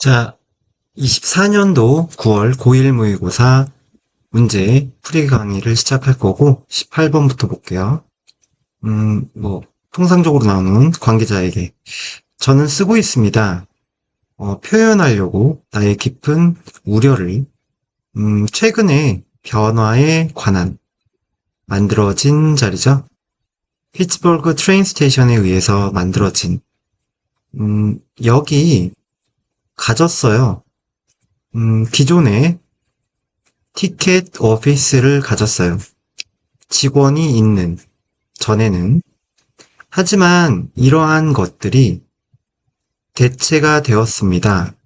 자, 24년도 9월 고1 모의고사 문제 풀이 강의를 시작할 거고, 18번부터 볼게요. 통상적으로 나오는 관계자에게. 저는 쓰고 있습니다. 표현하려고 나의 깊은 우려를, 최근에 변화에 관한 만들어진 자리죠. 피츠버그 트레인 스테이션에 의해서 만들어진, 여기 가졌어요. 기존에 티켓 오피스를 가졌어요. 직원이 있는 전에는. 하지만 이러한 것들이 대체가 되었습니다.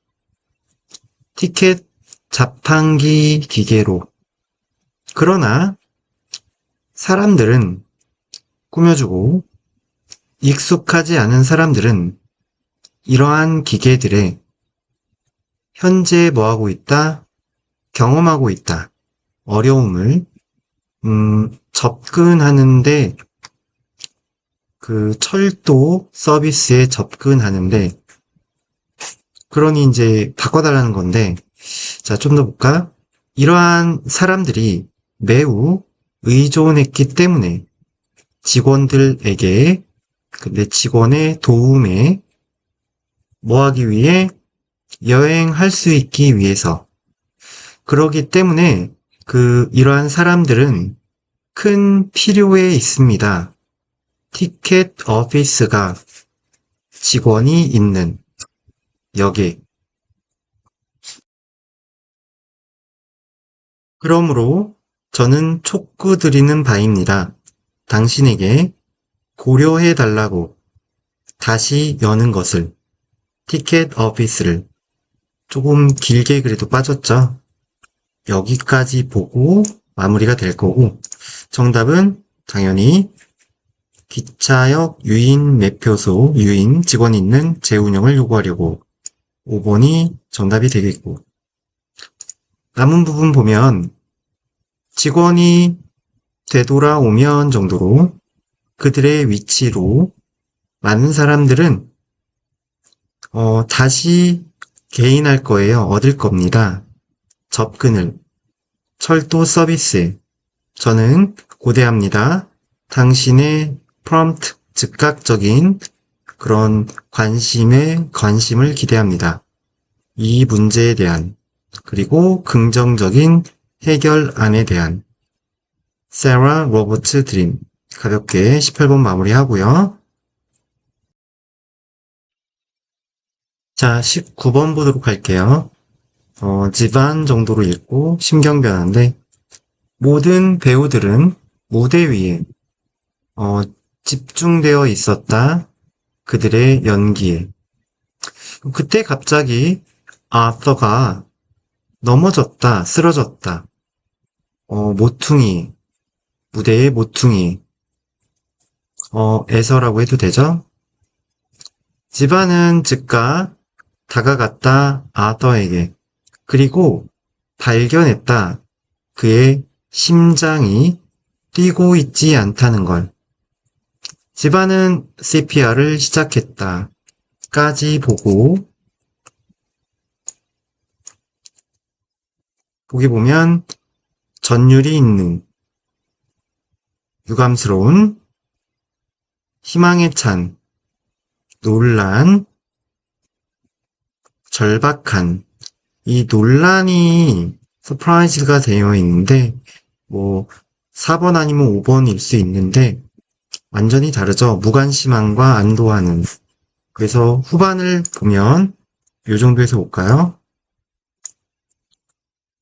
티켓 자판기 기계로. 그러나 사람들은 꾸며주고 익숙하지 않은 사람들은 이러한 기계들에 현재 뭐하고 있다? 경험하고 있다. 어려움을 접근하는데 그 철도 서비스에 접근하는데 그러니 이제 바꿔달라는 건데 자, 좀 더 볼까? 이러한 사람들이 매우 의존했기 때문에 직원들에게 근데 직원의 도움에 뭐 하기 위해 여행할 수 있기 위해서 그러기 때문에 이러한 사람들은 큰 필요에 있습니다. 티켓 오피스가 직원이 있는 역에. 그러므로 저는 촉구드리는 바입니다. 당신에게 고려해 달라고 다시 여는 것을 티켓 오피스를 조금 길게 그래도 빠졌죠. 여기까지 보고 마무리가 될 거고 정답은 당연히 기차역 유인 매표소 유인 직원이 있는 재운영을 요구하려고 5번이 정답이 되겠고 남은 부분 보면 직원이 되돌아오면 정도로 그들의 위치로 많은 사람들은 다시 개인할 거예요. 얻을 겁니다. 접근을 철도 서비스에 저는 고대합니다. 당신의 프롬프트 즉각적인 그런 관심을 기대합니다. 이 문제에 대한 그리고 긍정적인 해결안에 대한 세라 로버츠 드림 가볍게 18번 마무리하고요. 자, 19번 보도록 할게요. 집안 정도로 읽고 심경변화인데 모든 배우들은 무대 위에 집중되어 있었다. 그들의 연기에. 그때 갑자기 아서가 넘어졌다, 쓰러졌다. 모퉁이, 무대의 모퉁이. 에서라고 해도 되죠? 집안은 즉각 다가갔다 아더에게. 그리고 발견했다. 그의 심장이 뛰고 있지 않다는 걸. 집안은 CPR을 시작했다. 까지 보기 보면 전율이 있는 유감스러운 희망에 찬 논란 절박한 이 논란이 서프라이즈가 되어 있는데 4번 아니면 5번일 수 있는데 완전히 다르죠. 무관심함과 안도하는. 그래서 후반을 보면 이 정도에서 볼까요?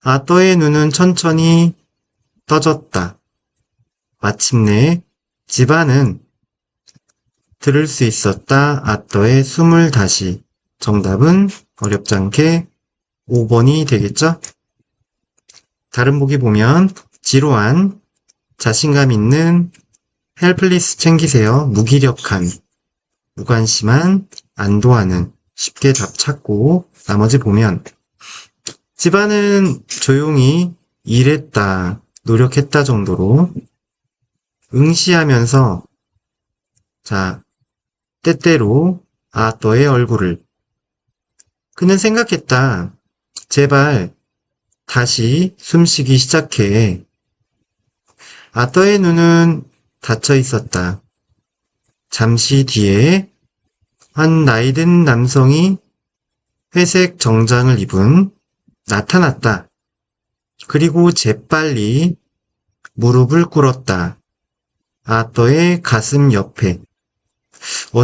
아떠의 눈은 천천히 떠졌다. 마침내 집안은 들을 수 있었다. 아떠의 숨을 다시. 정답은 어렵지 않게 5번이 되겠죠? 다른 보기 보면 지루한, 자신감 있는, 헬플리스 챙기세요. 무기력한, 무관심한, 안도하는. 쉽게 답 찾고 나머지 보면 집안은 조용히 일했다, 노력했다 정도로 응시하면서 자, 때때로 아떠의 얼굴을 그는 생각했다. 제발 다시 숨쉬기 시작해. 아떠의 눈은 닫혀 있었다. 잠시 뒤에 한 나이든 남성이 회색 정장을 입은 나타났다. 그리고 재빨리 무릎을 꿇었다. 아떠의 가슴 옆에.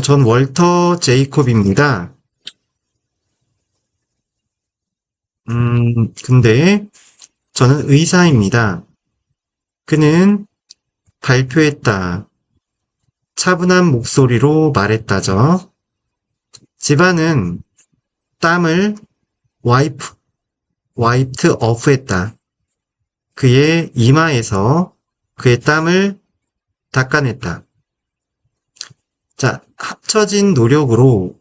전 월터 제이콥입니다. 근데 저는 의사입니다. 그는 발표했다. 차분한 목소리로 말했다죠. 집안은 땀을 와이프트 어프했다. 그의 이마에서 그의 땀을 닦아냈다. 자, 합쳐진 노력으로,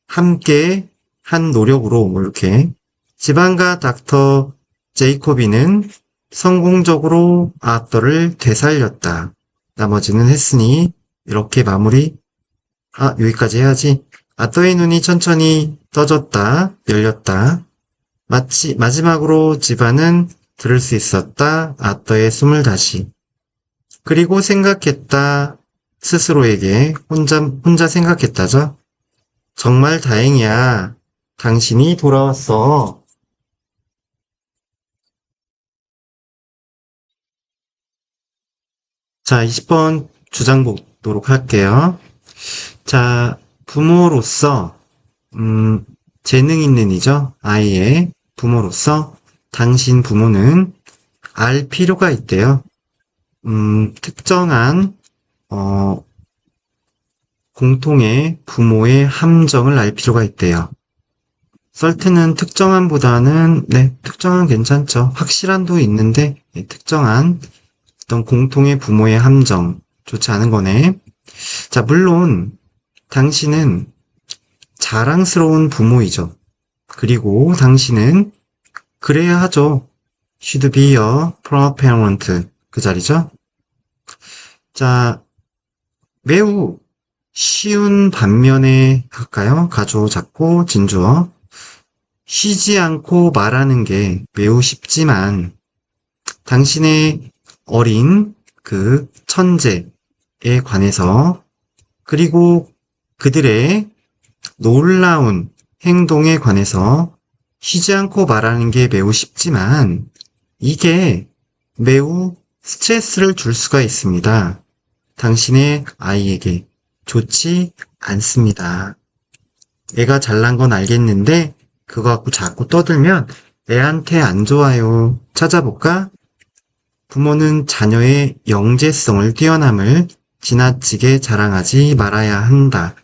함께 한 노력으로, 이렇게, 집안과 닥터 제이코비는 성공적으로 아더를 되살렸다. 나머지는 했으니, 이렇게 마무리, 여기까지 해야지. 아더의 눈이 천천히 떠졌다, 열렸다. 마지막으로 집안은 들을 수 있었다. 아더의 숨을 다시. 그리고 생각했다. 스스로에게 혼자 생각했다죠. 정말 다행이야. 당신이 돌아왔어. 자, 20번 주장 보도록 할게요. 자, 부모로서, 재능 있는 이죠. 아이의 부모로서 당신 부모는 알 필요가 있대요. 특정한, 공통의 부모의 함정을 알 필요가 있대요. 썰트는 특정한보다는, 네, 특정한 괜찮죠. 확실한도 있는데, 네, 특정한 어떤 공통의 부모의 함정, 좋지 않은 거네. 자, 물론, 당신은 자랑스러운 부모이죠. 그리고 당신은 그래야 하죠. Should be a proud parent. 그 자리죠. 자, 매우 쉬운 반면에 할까요? 가조 잡고 진주어. 쉬지 않고 말하는 게 매우 쉽지만 당신의 어린 그 천재에 관해서 그리고 그들의 놀라운 행동에 관해서 쉬지 않고 말하는 게 매우 쉽지만 이게 매우 스트레스를 줄 수가 있습니다. 당신의 아이에게 좋지 않습니다. 애가 잘난 건 알겠는데 그거 갖고 자꾸 떠들면 애한테 안 좋아요. 찾아볼까? 부모는 자녀의 영재성을 뛰어남을 지나치게 자랑하지 말아야 한다.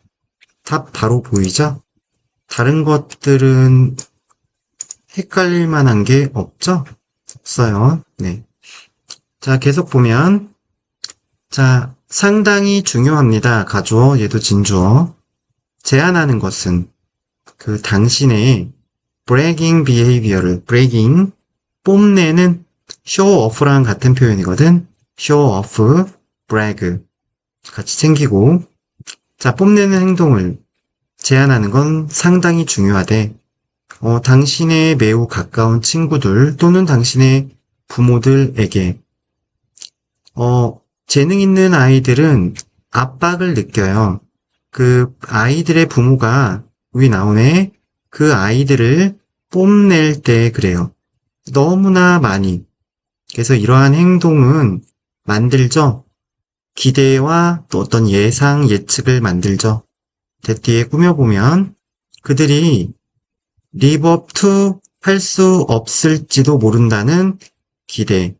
답 바로 보이죠? 다른 것들은 헷갈릴 만한 게 없죠? 없어요. 네. 자, 계속 보면 자, 상당히 중요합니다. 가주어, 얘도 진주어. 제안하는 것은 그 당신의 bragging behavior를 bragging 뽐내는 show off랑 같은 표현이거든. show off, brag 같이 챙기고 자, 뽐내는 행동을 제안하는 건 상당히 중요하대. 당신의 매우 가까운 친구들 또는 당신의 부모들에게 재능 있는 아이들은 압박을 느껴요. 그 아이들의 부모가 여기 나오네. 그 아이들을 뽐낼 때 그래요. 너무나 많이. 그래서 이러한 행동은 만들죠. 기대와 또 어떤 예상, 예측을 만들죠. 뒤에 꾸며보면 그들이 live up to 할 수 없을지도 모른다는 기대,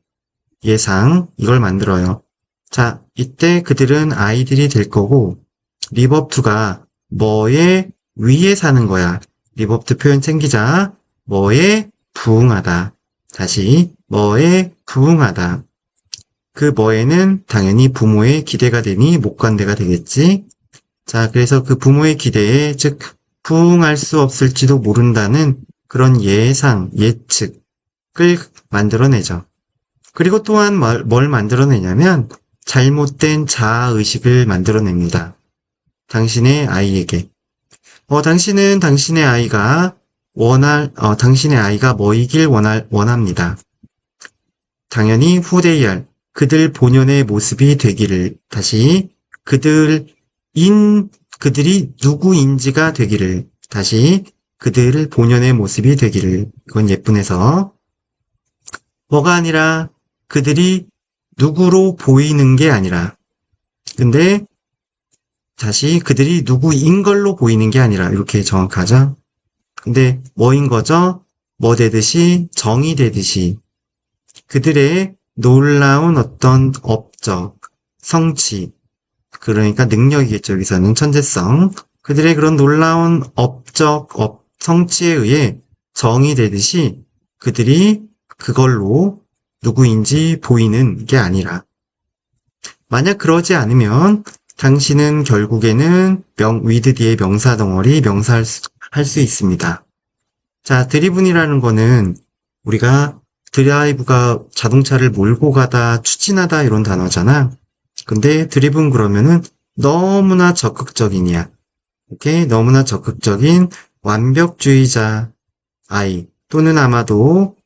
예상, 이걸 만들어요. 자, 이때 그들은 아이들이 될 거고 live up to가 뭐에 위에 사는 거야. live up to 표현 챙기자. 뭐에 부응하다. 다시 뭐에 부응하다. 그 뭐에는 당연히 부모의 기대가 되니 목관대가 되겠지. 자, 그래서 그 부모의 기대에 즉 부응할 수 없을지도 모른다는 그런 예상, 예측을 만들어내죠. 그리고 또한 뭘 만들어내냐면 잘못된 자아의식을 만들어냅니다. 당신의 아이에게. 당신은 당신의 아이가 당신의 아이가 뭐이길 원합니다. 당연히 후대이알, 그들 본연의 모습이 되기를, 다시, 그들이 누구인지가 되기를, 다시, 그들을 본연의 모습이 되기를. 이건 예쁜에서. 뭐가 아니라, 그들이 누구로 보이는 게 아니라. 근데, 다시, 그들이 누구인 걸로 보이는 게 아니라, 이렇게 정확하죠? 근데, 뭐인 거죠? 뭐 되듯이, 정이 되듯이. 그들의 놀라운 어떤 업적, 성취, 그러니까 능력이겠죠. 여기서는 천재성. 그들의 그런 놀라운 성취에 의해 정이 되듯이 그들이 그걸로 누구인지 보이는 게 아니라. 만약 그러지 않으면 당신은 결국에는 with 뒤에 명사 덩어리 명사할 수 있습니다. 자, 드리븐이라는 거는 우리가 드라이브가 자동차를 몰고 가다, 추진하다 이런 단어잖아. 근데 드리븐 그러면은 너무나 적극적인이야. 이렇게 너무나 적극적인 완벽주의자 아이 또는 아마도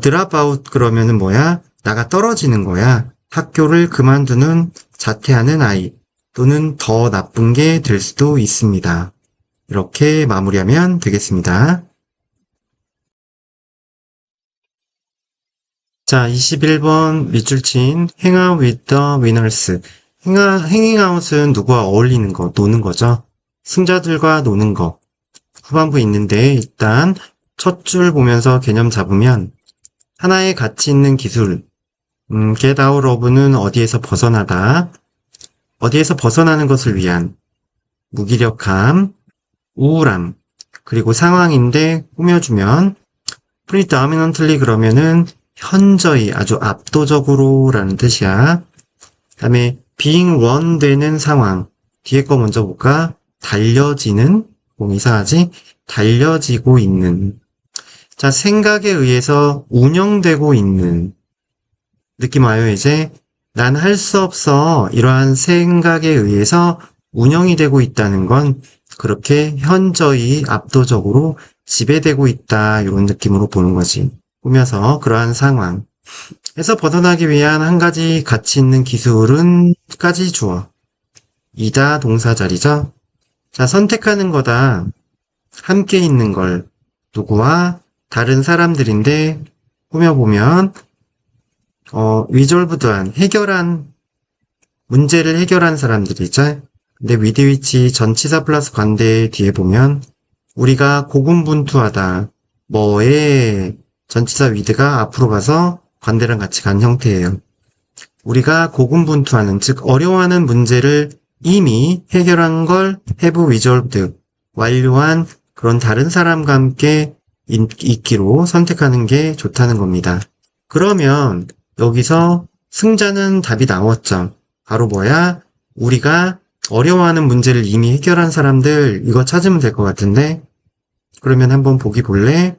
드랍아웃 그러면은 뭐야? 나가 떨어지는 거야. 학교를 그만두는 자퇴하는 아이 또는 더 나쁜 게 될 수도 있습니다. 이렇게 마무리하면 되겠습니다. 자, 21번 밑줄 친 hang out with the winners. hanging out은 누구와 어울리는 거, 노는 거죠. 승자들과 노는 거. 후반부에 있는데 일단 첫 줄 보면서 개념 잡으면 하나의 가치 있는 기술. get out of는 어디에서 벗어나다. 어디에서 벗어나는 것을 위한 무기력함, 우울함, 그리고 상황인데 꾸며주면 predominantly 그러면은 현저히 아주 압도적으로 라는 뜻이야. 그 다음에 being run 되는 상황. 뒤에 거 먼저 볼까? 달려지는, 이상하지? 달려지고 있는. 자, 생각에 의해서 운영되고 있는. 느낌 와요, 이제? 난 할 수 없어. 이러한 생각에 의해서 운영이 되고 있다는 건 그렇게 현저히 압도적으로 지배되고 있다. 이런 느낌으로 보는 거지. 꾸며서 그러한 상황에서 벗어나기 위한 한 가지 가치 있는 기술은 까지 주어. 이다 동사 자리죠. 자, 선택하는 거다. 함께 있는 걸. 누구와? 다른 사람들인데 꾸며보면 resolved한, 문제를 해결한 사람들이죠. 근데 with which 전치사 플러스 관대 뒤에 보면 우리가 고군분투하다. 뭐에 전치사 with가 앞으로 가서 관대랑 같이 간 형태예요. 우리가 고군분투하는, 즉 어려워하는 문제를 이미 해결한 걸 have resolved, 완료한 그런 다른 사람과 함께 있기로 선택하는 게 좋다는 겁니다. 그러면 여기서 승자는 답이 나왔죠. 바로 뭐야? 우리가 어려워하는 문제를 이미 해결한 사람들, 이거 찾으면 될 것 같은데, 그러면 한번 보기 볼래?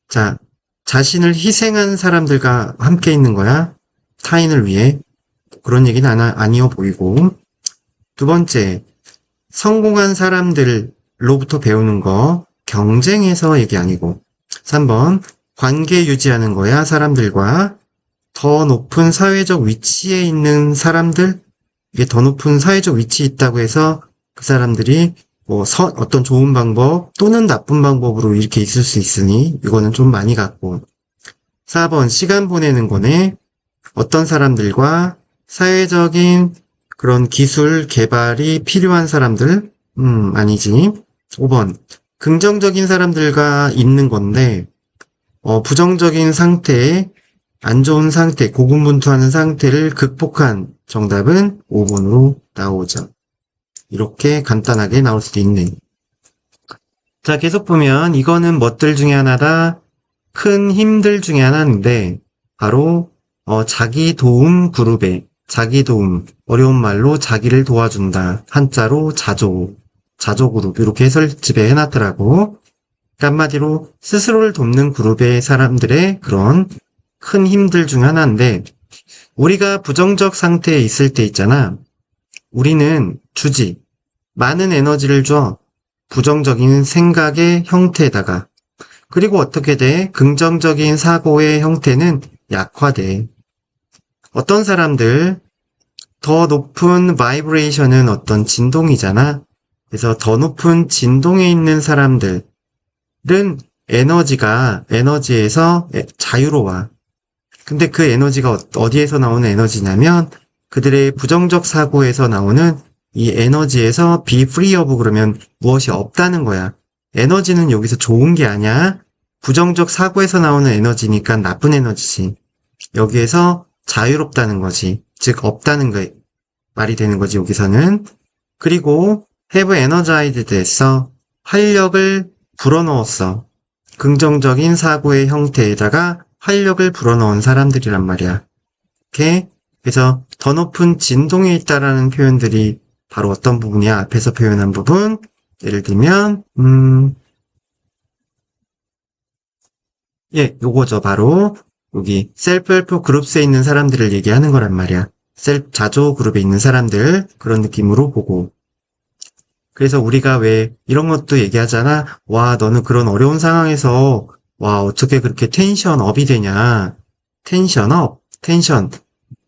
자, 자신을 희생한 사람들과 함께 있는 거야. 타인을 위해. 그런 얘기는 아니어 보이고. 두 번째, 성공한 사람들로부터 배우는 거, 경쟁해서 얘기 아니고. 3번, 관계 유지하는 거야, 사람들과. 더 높은 사회적 위치에 있는 사람들, 이게 더 높은 사회적 위치에 있다고 해서 그 사람들이 어떤 좋은 방법 또는 나쁜 방법으로 이렇게 있을 수 있으니 이거는 좀 많이 갖고. 4번, 시간 보내는 거네. 어떤 사람들과 사회적인 그런 기술 개발이 필요한 사람들, 아니지. 5번, 긍정적인 사람들과 있는 건데, 부정적인 상태, 안 좋은 상태, 고군분투하는 상태를 극복한 정답은 5번으로 나오죠. 이렇게 간단하게 나올 수도 있네. 자, 계속 보면 이거는 뭣들 중에 하나다? 큰 힘들 중에 하나인데 바로 자기 도움 그룹에 자기 도움, 어려운 말로 자기를 도와준다. 한자로 자조 그룹 이렇게 해설집에 해놨더라고. 한마디로 스스로를 돕는 그룹의 사람들의 그런 큰 힘들 중 하나인데 우리가 부정적 상태에 있을 때 있잖아. 우리는 주지. 많은 에너지를 줘. 부정적인 생각의 형태에다가. 그리고 어떻게 돼? 긍정적인 사고의 형태는 약화돼. 어떤 사람들, 더 높은 바이브레이션은 어떤 진동이잖아. 그래서 더 높은 진동에 있는 사람들은 에너지에서 자유로워. 근데 그 에너지가 어디에서 나오는 에너지냐면 그들의 부정적 사고에서 나오는 이 에너지에서 be free of 그러면 무엇이 없다는 거야. 에너지는 여기서 좋은 게 아니야. 부정적 사고에서 나오는 에너지니까 나쁜 에너지지. 여기에서 자유롭다는 거지. 즉 없다는 거 말이 되는 거지 여기서는. 그리고 have energized에서 활력을 불어넣었어. 긍정적인 사고의 형태에다가 활력을 불어넣은 사람들이란 말이야. 이렇게 그래서 더 높은 진동에 있다라는 표현들이 바로 어떤 부분이야? 앞에서 표현한 부분. 예를 들면 요거죠. 바로 여기 셀프-헬프 그룹스에 있는 사람들을 얘기하는 거란 말이야. 자조 그룹에 있는 사람들 그런 느낌으로 보고. 그래서 우리가 왜 이런 것도 얘기하잖아. 와, 너는 그런 어려운 상황에서 와, 어떻게 그렇게 텐션 업이 되냐. 텐션 업, 텐션.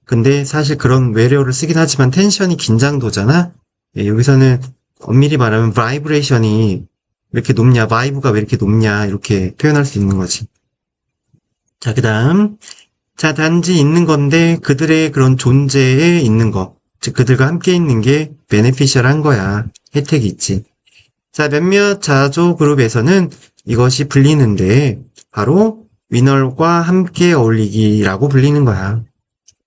근데 사실 그런 외래어를 쓰긴 하지만 텐션이 긴장도잖아. 여기서는 엄밀히 말하면 바이브레이션이 왜 이렇게 높냐, 바이브가 왜 이렇게 높냐 이렇게 표현할 수 있는 거지. 자, 그다음 자, 단지 있는 건데 그들의 그런 존재에 있는 거. 즉 그들과 함께 있는 게 베네피셜한 거야. 혜택이 있지. 자, 몇몇 자조 그룹에서는 이것이 불리는데 바로 위널과 함께 어울리기라고 불리는 거야.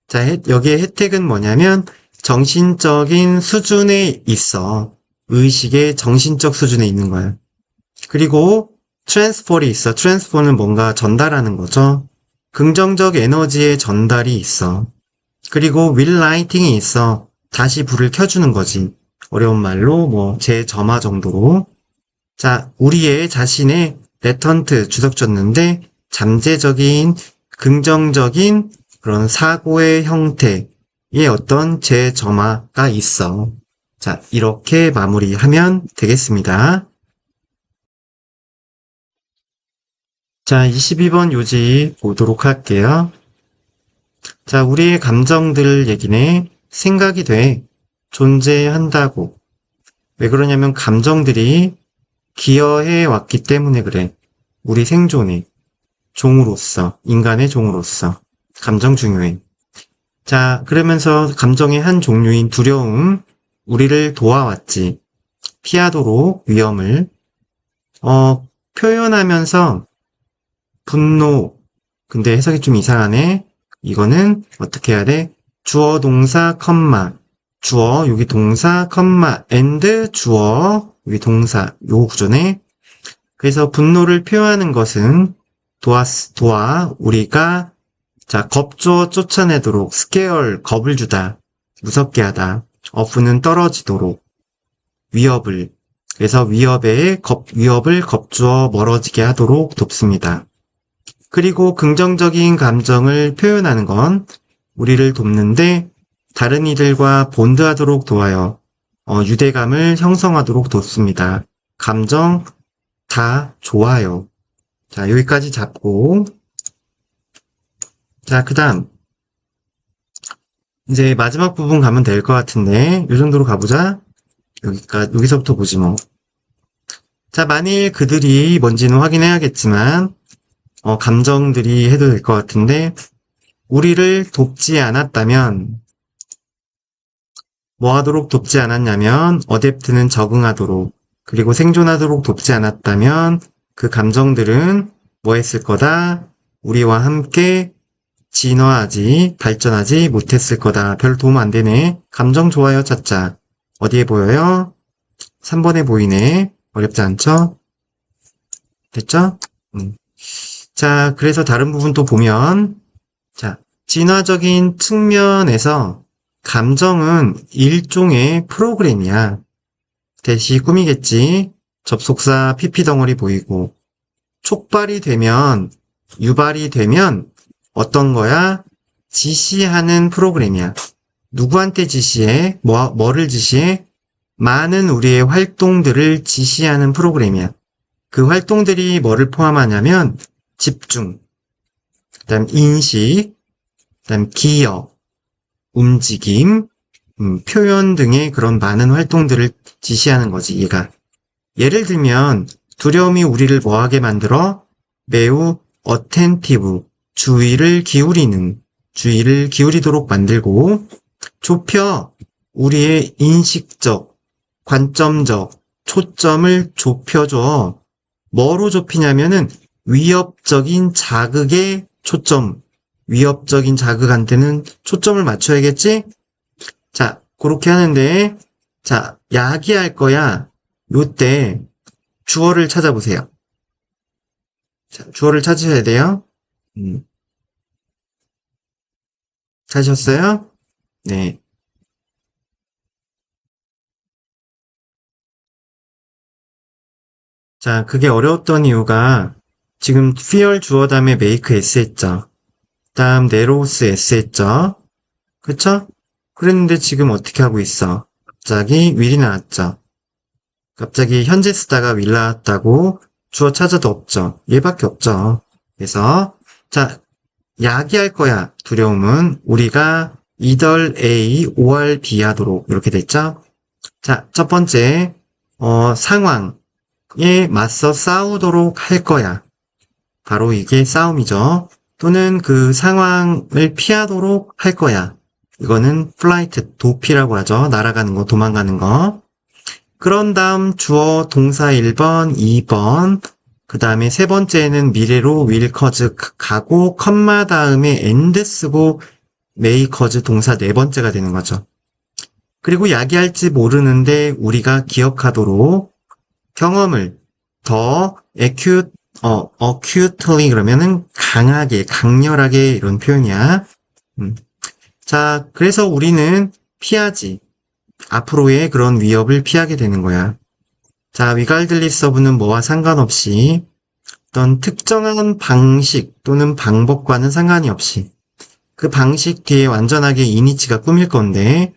자, 여기에 혜택은 뭐냐면 정신적인 수준에 있어. 의식의 정신적 수준에 있는 거야. 그리고 트랜스퍼이 있어. 트랜스퍼는 뭔가 전달하는 거죠. 긍정적 에너지의 전달이 있어. 그리고 윌 라이팅이 있어. 다시 불을 켜주는 거지. 어려운 말로 재점화 정도로. 자, 우리의 자신의 레턴트 주석졌는데 잠재적인 긍정적인 그런 사고의 형태의 어떤 재점화가 있어. 자, 이렇게 마무리하면 되겠습니다. 자, 22번 요지 보도록 할게요. 자, 우리의 감정들 얘기네. 생각이 돼. 존재한다고. 왜 그러냐면 감정들이 기여해 왔기 때문에 그래. 우리 생존에. 종으로서, 인간의 종으로서. 감정 중요해. 자, 그러면서 감정의 한 종류인 두려움, 우리를 도와왔지. 피하도록 위험을. 표현하면서 분노. 근데 해석이 좀 이상하네. 이거는 어떻게 해야 돼? 주어, 동사, 컴마. 주어, 여기 동사, 컴마, and 주어, 여기 동사, 요 구조네. 그래서 분노를 표현하는 것은 우리가 자, 겁주어 쫓아내도록, 스케얼, 겁을 주다, 무섭게 하다, 어프는 떨어지도록, 위협을, 그래서 위협을 겁주어 멀어지게 하도록 돕습니다. 그리고 긍정적인 감정을 표현하는 건 우리를 돕는데 다른 이들과 본드하도록 도와요. 유대감을 형성하도록 돕습니다. 감정 다 좋아요. 자, 여기까지 잡고 자, 그 다음 이제 마지막 부분 가면 될 것 같은데 이 정도로 가보자. 여기서부터 보지 뭐. 자, 만일 그들이 뭔지는 확인해야겠지만 감정들이 해도 될 것 같은데 우리를 돕지 않았다면 뭐 하도록 돕지 않았냐면 어댑트는 적응하도록 그리고 생존하도록 돕지 않았다면 그 감정들은 뭐 했을 거다? 우리와 함께 발전하지 못했을 거다. 별 도움 안 되네. 감정 좋아요 찾자. 어디에 보여요? 3번에 보이네. 어렵지 않죠? 됐죠? 자, 그래서 다른 부분 또 보면 자, 진화적인 측면에서 감정은 일종의 프로그램이야. 대시 꿈이겠지. 접속사 PP 덩어리 보이고 유발이 되면 어떤 거야? 지시하는 프로그램이야. 누구한테 지시해? 뭐를 지시해? 많은 우리의 활동들을 지시하는 프로그램이야. 그 활동들이 뭐를 포함하냐면 집중, 그다음 인식, 그다음 기억, 움직임, 표현 등의 그런 많은 활동들을 지시하는 거지, 얘가. 예를 들면 두려움이 우리를 뭐하게 만들어? 매우 어텐티브, 주의를 기울이도록 만들고, 좁혀, 우리의 인식적, 관점적, 초점을 좁혀줘. 뭐로 좁히냐면은 위협적인 자극에 위협적인 자극한테는 초점을 맞춰야겠지? 자, 그렇게 하는데, 자, 야기할 거야. 요때 주어를 찾아보세요. 자, 주어를 찾으셔야 돼요. 음, 찾으셨어요? 네. 자, 그게 어려웠던 이유가 지금 fear 주어 다음에 make s 했죠. 다음 narrows s 했죠. 그쵸? 그랬는데 지금 어떻게 하고 있어? 갑자기 will이 나왔죠. 갑자기 현재 쓰다가 will 나왔다고 주어 찾아도 없죠. 얘밖에 없죠. 그래서 자, 야기할 거야. 두려움은 우리가 either A or B 하도록 이렇게 됐죠. 자, 첫 번째 상황에 맞서 싸우도록 할 거야. 바로 이게 싸움이죠. 또는 그 상황을 피하도록 할 거야. 이거는 flight, 도피라고 하죠. 날아가는 거, 도망가는 거. 그런 다음 주어 동사 1번, 2번, 그 다음에 세 번째는 미래로 will cause 가고 컴마 다음에 and 쓰고 may cause 동사 네 번째가 되는 거죠. 그리고 야기할지 모르는데 우리가 기억하도록 경험을 더 acutely 그러면은 강하게, 강렬하게 이런 표현이야. 자, 그래서 우리는 피하지. 앞으로의 그런 위협을 피하게 되는 거야. 자, 위갈들리스 어브는 뭐와 상관없이 어떤 특정한 방식 또는 방법과는 상관이 없이 그 방식 뒤에 완전하게 이니치가 꾸밀 건데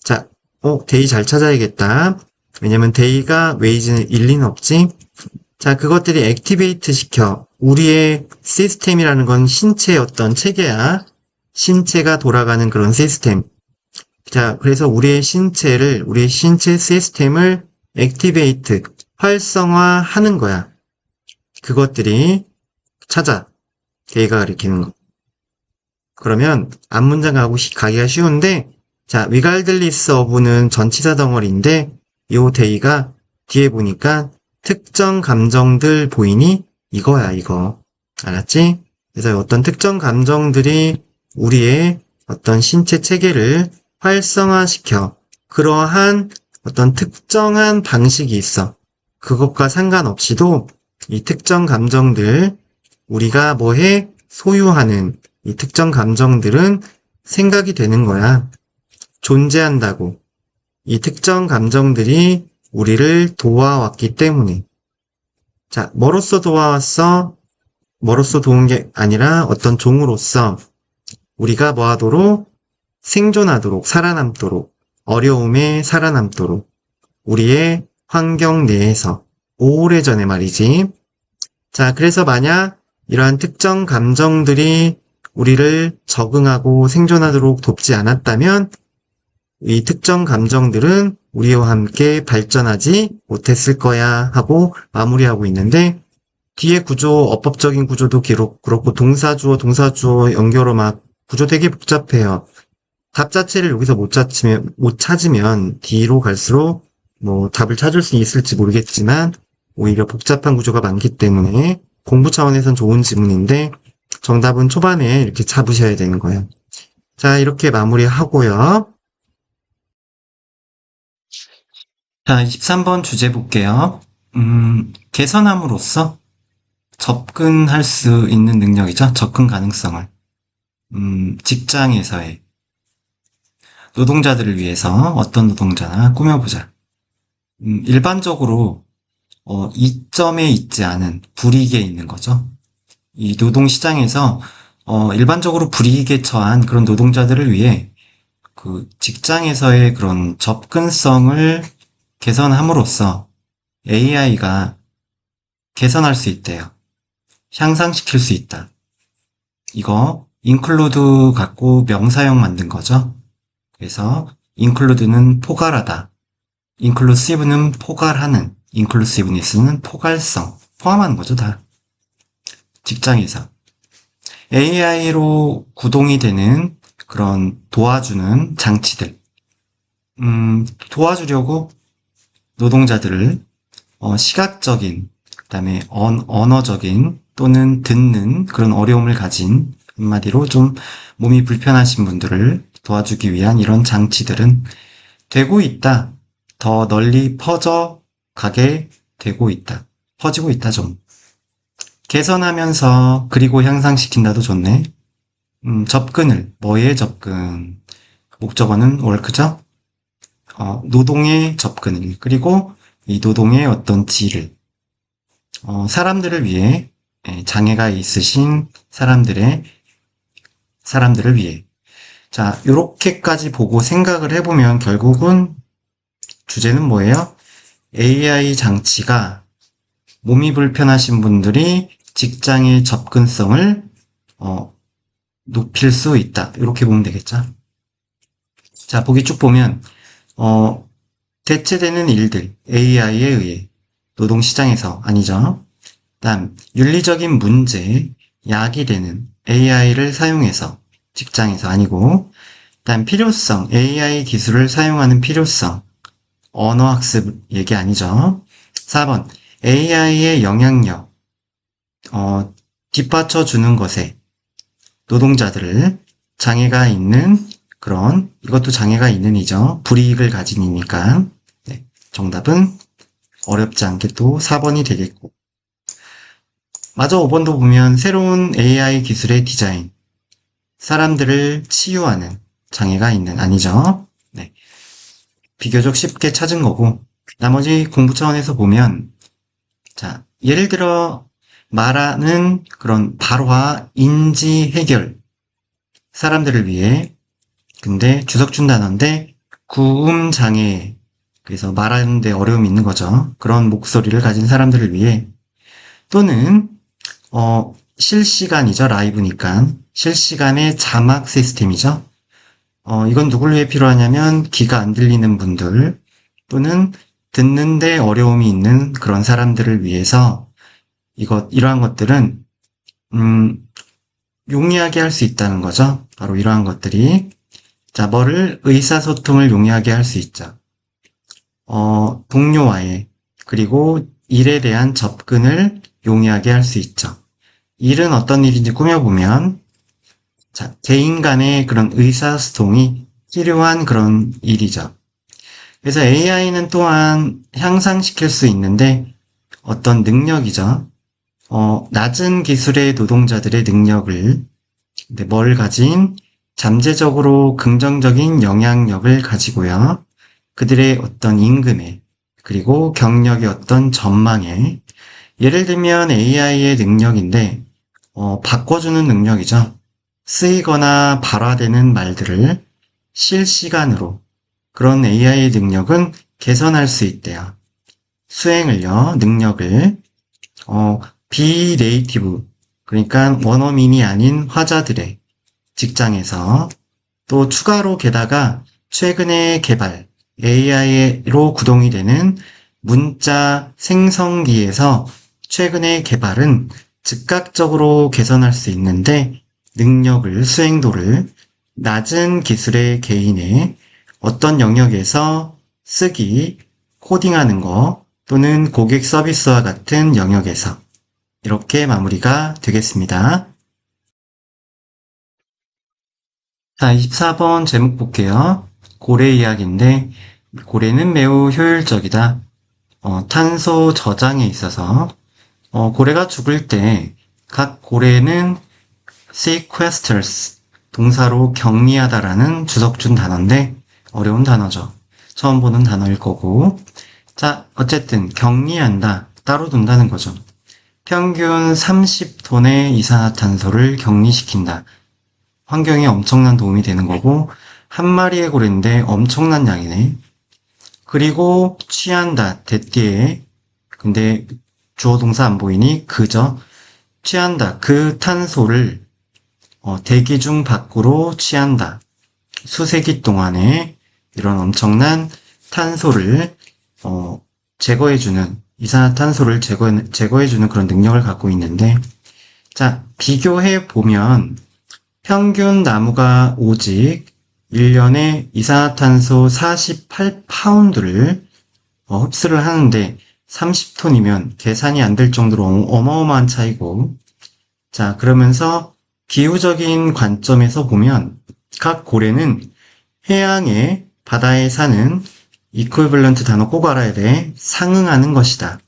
자, 데이 잘 찾아야겠다. 왜냐면 데이가 웨이즈는 일리는 없지. 자, 그것들이 액티베이트 시켜. 우리의 시스템이라는 건 신체의 어떤 체계야. 신체가 돌아가는 그런 시스템. 자, 그래서 우리의 신체 시스템을 액티베이트, 활성화하는 거야. 그것들이 찾아. 데이가 가리키는 거. 그러면 앞문장 가기가 쉬운데 자, 위갈들리스 어부는 전치사 덩어리인데 요 데이가 뒤에 보니까 특정 감정들 보이니? 이거야, 이거. 알았지? 그래서 어떤 특정 감정들이 우리의 어떤 신체 체계를 활성화시켜. 그러한 어떤 특정한 방식이 있어. 그것과 상관없이도 이 특정 감정들, 우리가 뭐해? 소유하는 이 특정 감정들은 생각이 되는 거야. 존재한다고. 이 특정 감정들이 우리를 도와왔기 때문에. 자, 뭐로써 도와왔어? 뭐로써 도운 게 아니라 어떤 종으로서 우리가 뭐 하도록? 생존하도록, 살아남도록, 어려움에 살아남도록, 우리의 환경 내에서, 오래전에 말이지. 자, 그래서 만약 이러한 특정 감정들이 우리를 적응하고 생존하도록 돕지 않았다면 이 특정 감정들은 우리와 함께 발전하지 못했을 거야 하고 마무리하고 있는데 뒤에 구조, 어법적인 구조도 그렇고 동사주어 연결어 막 구조 되게 복잡해요. 답 자체를 여기서 못 찾으면 뒤로 갈수록 뭐 답을 찾을 수 있을지 모르겠지만 오히려 복잡한 구조가 많기 때문에 공부 차원에선 좋은 지문인데 정답은 초반에 이렇게 잡으셔야 되는 거예요. 자, 이렇게 마무리하고요. 자, 23번 주제 볼게요. 개선함으로써 접근할 수 있는 능력이죠. 접근 가능성을. 직장에서의 노동자들을 위해서 어떤 노동자나 꾸며보자. 일반적으로 이점에 있지 않은 불이익에 있는 거죠. 이 노동시장에서 일반적으로 불이익에 처한 그런 노동자들을 위해 그 직장에서의 그런 접근성을 개선함으로써 AI가 개선할 수 있대요. 향상시킬 수 있다. 이거 include 갖고 명사형 만든 거죠. 그래서 include는 포괄하다. inclusive는 포괄하는, inclusiveness는 포괄성, 포함하는 거죠, 다. 직장에서. AI로 구동이 되는 그런 도와주는 장치들. 도와주려고 노동자들을 시각적인, 그다음에 언어적인 또는 듣는 그런 어려움을 가진, 한마디로 좀 몸이 불편하신 분들을 도와주기 위한 이런 장치들은 되고 있다. 더 널리 퍼져 가게 되고 있다. 퍼지고 있다, 좀. 개선하면서 그리고 향상시킨다도 좋네. 접근을, 뭐에 접근? 목적어는 work죠? 노동의 접근을, 그리고 이 노동의 어떤 질을, 사람들을 위해, 장애가 있으신 사람들을 위해. 자, 요렇게까지 보고 생각을 해보면 결국은 주제는 뭐예요? AI 장치가 몸이 불편하신 분들이 직장의 접근성을, 높일 수 있다. 이렇게 보면 되겠죠? 자, 보기 쭉 보면, 대체되는 일들, AI에 의해, 노동시장에서, 아니죠? 다음, 윤리적인 문제, 야기되는 AI를 사용해서, 직장에서 아니고, 다음, 필요성, AI 기술을 사용하는 필요성, 언어학습 얘기 아니죠? 4번, AI의 영향력, 뒷받쳐 주는 것에 노동자들을 장애가 있는 그런, 이것도 장애가 있는 이죠. 불이익을 가진 이니까. 네, 정답은 어렵지 않게 또 4번이 되겠고. 마저 5번도 보면 새로운 AI 기술의 디자인, 사람들을 치유하는 장애가 있는, 아니죠. 네, 비교적 쉽게 찾은 거고, 나머지 공부 차원에서 보면, 자, 예를 들어 말하는 그런 발화, 인지 해결, 사람들을 위해, 근데 주석준 단어인데 구음 장애, 그래서 말하는데 어려움이 있는 거죠. 그런 목소리를 가진 사람들을 위해, 또는 실시간이죠. 라이브니까 실시간의 자막 시스템이죠. 이건 누굴 위해 필요하냐면 귀가 안 들리는 분들 또는 듣는데 어려움이 있는 그런 사람들을 위해서 이러한 것들은 용이하게 할 수 있다는 거죠. 바로 이러한 것들이, 자, 뭐를 의사소통을 용이하게 할 수 있죠. 동료와의, 그리고 일에 대한 접근을 용이하게 할 수 있죠. 일은 어떤 일인지 꾸며보면, 자, 개인 간의 그런 의사소통이 필요한 그런 일이죠. 그래서 AI는 또한 향상시킬 수 있는데 어떤 능력이죠. 낮은 기술의 노동자들의 능력을, 근데 뭘 가진 잠재적으로 긍정적인 영향력을 가지고요. 그들의 어떤 임금에, 그리고 경력의 어떤 전망에, 예를 들면 AI의 능력인데, 바꿔주는 능력이죠. 쓰이거나 발화되는 말들을 실시간으로, 그런 AI의 능력은 개선할 수 있대요. 수행을요, 능력을, 비네이티브, 그러니까 원어민이 아닌 화자들의 직장에서, 또 추가로 게다가 최근에 개발, AI로 구동이 되는 문자 생성기에서 최근의 개발은 즉각적으로 개선할 수 있는데 능력을, 수행도를 낮은 기술의 개인의 어떤 영역에서 쓰기, 코딩하는 거 또는 고객 서비스와 같은 영역에서 이렇게 마무리가 되겠습니다. 자, 24번 제목 볼게요. 고래 이야기인데 고래는 매우 효율적이다. 탄소 저장에 있어서 고래가 죽을 때 각 고래는 sequesters, 동사로 격리하다라는 주석준 단어인데 어려운 단어죠. 처음 보는 단어일 거고, 자, 어쨌든 격리한다, 따로 둔다는 거죠. 평균 30톤의 이산화탄소를 격리시킨다. 환경에 엄청난 도움이 되는 거고, 한 마리의 고래인데 엄청난 양이네. 그리고 취한다, 대띠에. 근데 주어 동사 안 보이니 그죠? 취한다. 그 탄소를 대기 중 밖으로 취한다. 수세기 동안에 이런 엄청난 탄소를 제거해주는 이산화탄소를 제거해주는 그런 능력을 갖고 있는데 자 비교해 보면 평균 나무가 오직 1년에 이산화탄소 48파운드를 흡수를 하는데 30톤이면 계산이 안 될 정도로 어마어마한 차이고 자 그러면서 기후적인 관점에서 보면 각 고래는 해양에 바다에 사는 이퀴벌런트 단어 꼭 알아야 돼. 상응하는 것이다.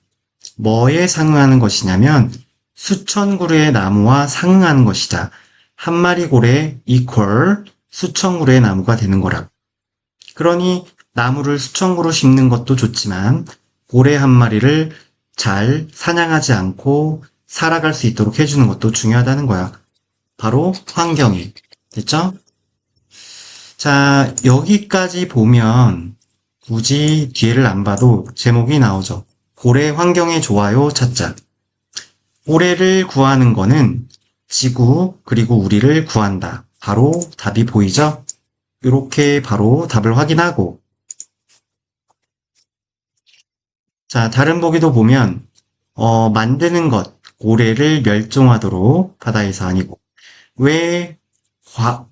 뭐에 상응하는 것이냐면 수천 그루의 나무와 상응하는 것이다. 한 마리 고래 equal 수천 그루의 나무가 되는 거라고. 그러니 나무를 수천 그루 심는 것도 좋지만 고래 한 마리를 잘 사냥하지 않고 살아갈 수 있도록 해주는 것도 중요하다는 거야. 바로 환경이. 됐죠? 자, 여기까지 보면 굳이 뒤에를 안 봐도 제목이 나오죠. 고래 환경에 좋아요 찾자. 고래를 구하는 거는 지구 그리고 우리를 구한다. 바로 답이 보이죠? 이렇게 바로 답을 확인하고 자, 다른 보기도 보면 만드는 것, 고래를 멸종하도록 바다에서 아니고 왜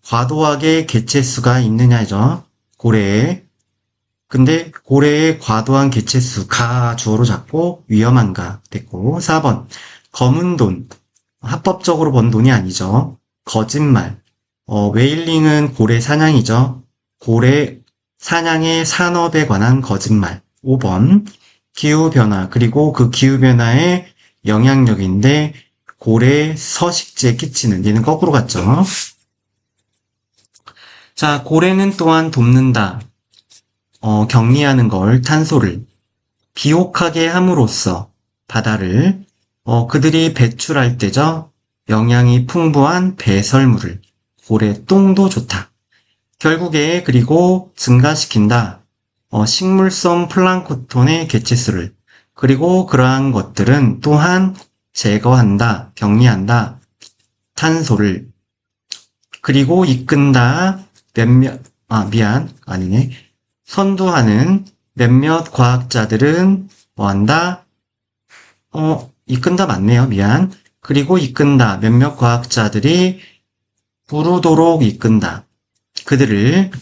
과도하게 개체수가 있느냐죠. 고래에. 근데 고래의 과도한 개체수가 주어로 잡고 위험한가 됐고 4번 검은 돈 합법적으로 번 돈이 아니죠. 거짓말 웨일링은 고래 사냥이죠. 고래 사냥의 산업에 관한 거짓말 5번 기후변화 그리고 그 기후변화의 영향력인데 고래 서식지에 끼치는 얘는 거꾸로 갔죠. 자 고래는 또한 돕는다. 격리하는 걸 탄소를 비옥하게 함으로써 바다를 그들이 배출할 때죠. 영양이 풍부한 배설물을 고래 똥도 좋다. 결국에 그리고 증가시킨다. 식물성 플랑크톤의 개체수를 그리고 그러한 것들은 또한 제거한다. 격리한다. 탄소를 그리고 이끈다. 아니네. 선도하는 몇몇 과학자들은 뭐한다? 이끈다 맞네요. 미안. 그리고 이끈다. 몇몇 과학자들이 부르도록 이끈다. 그들을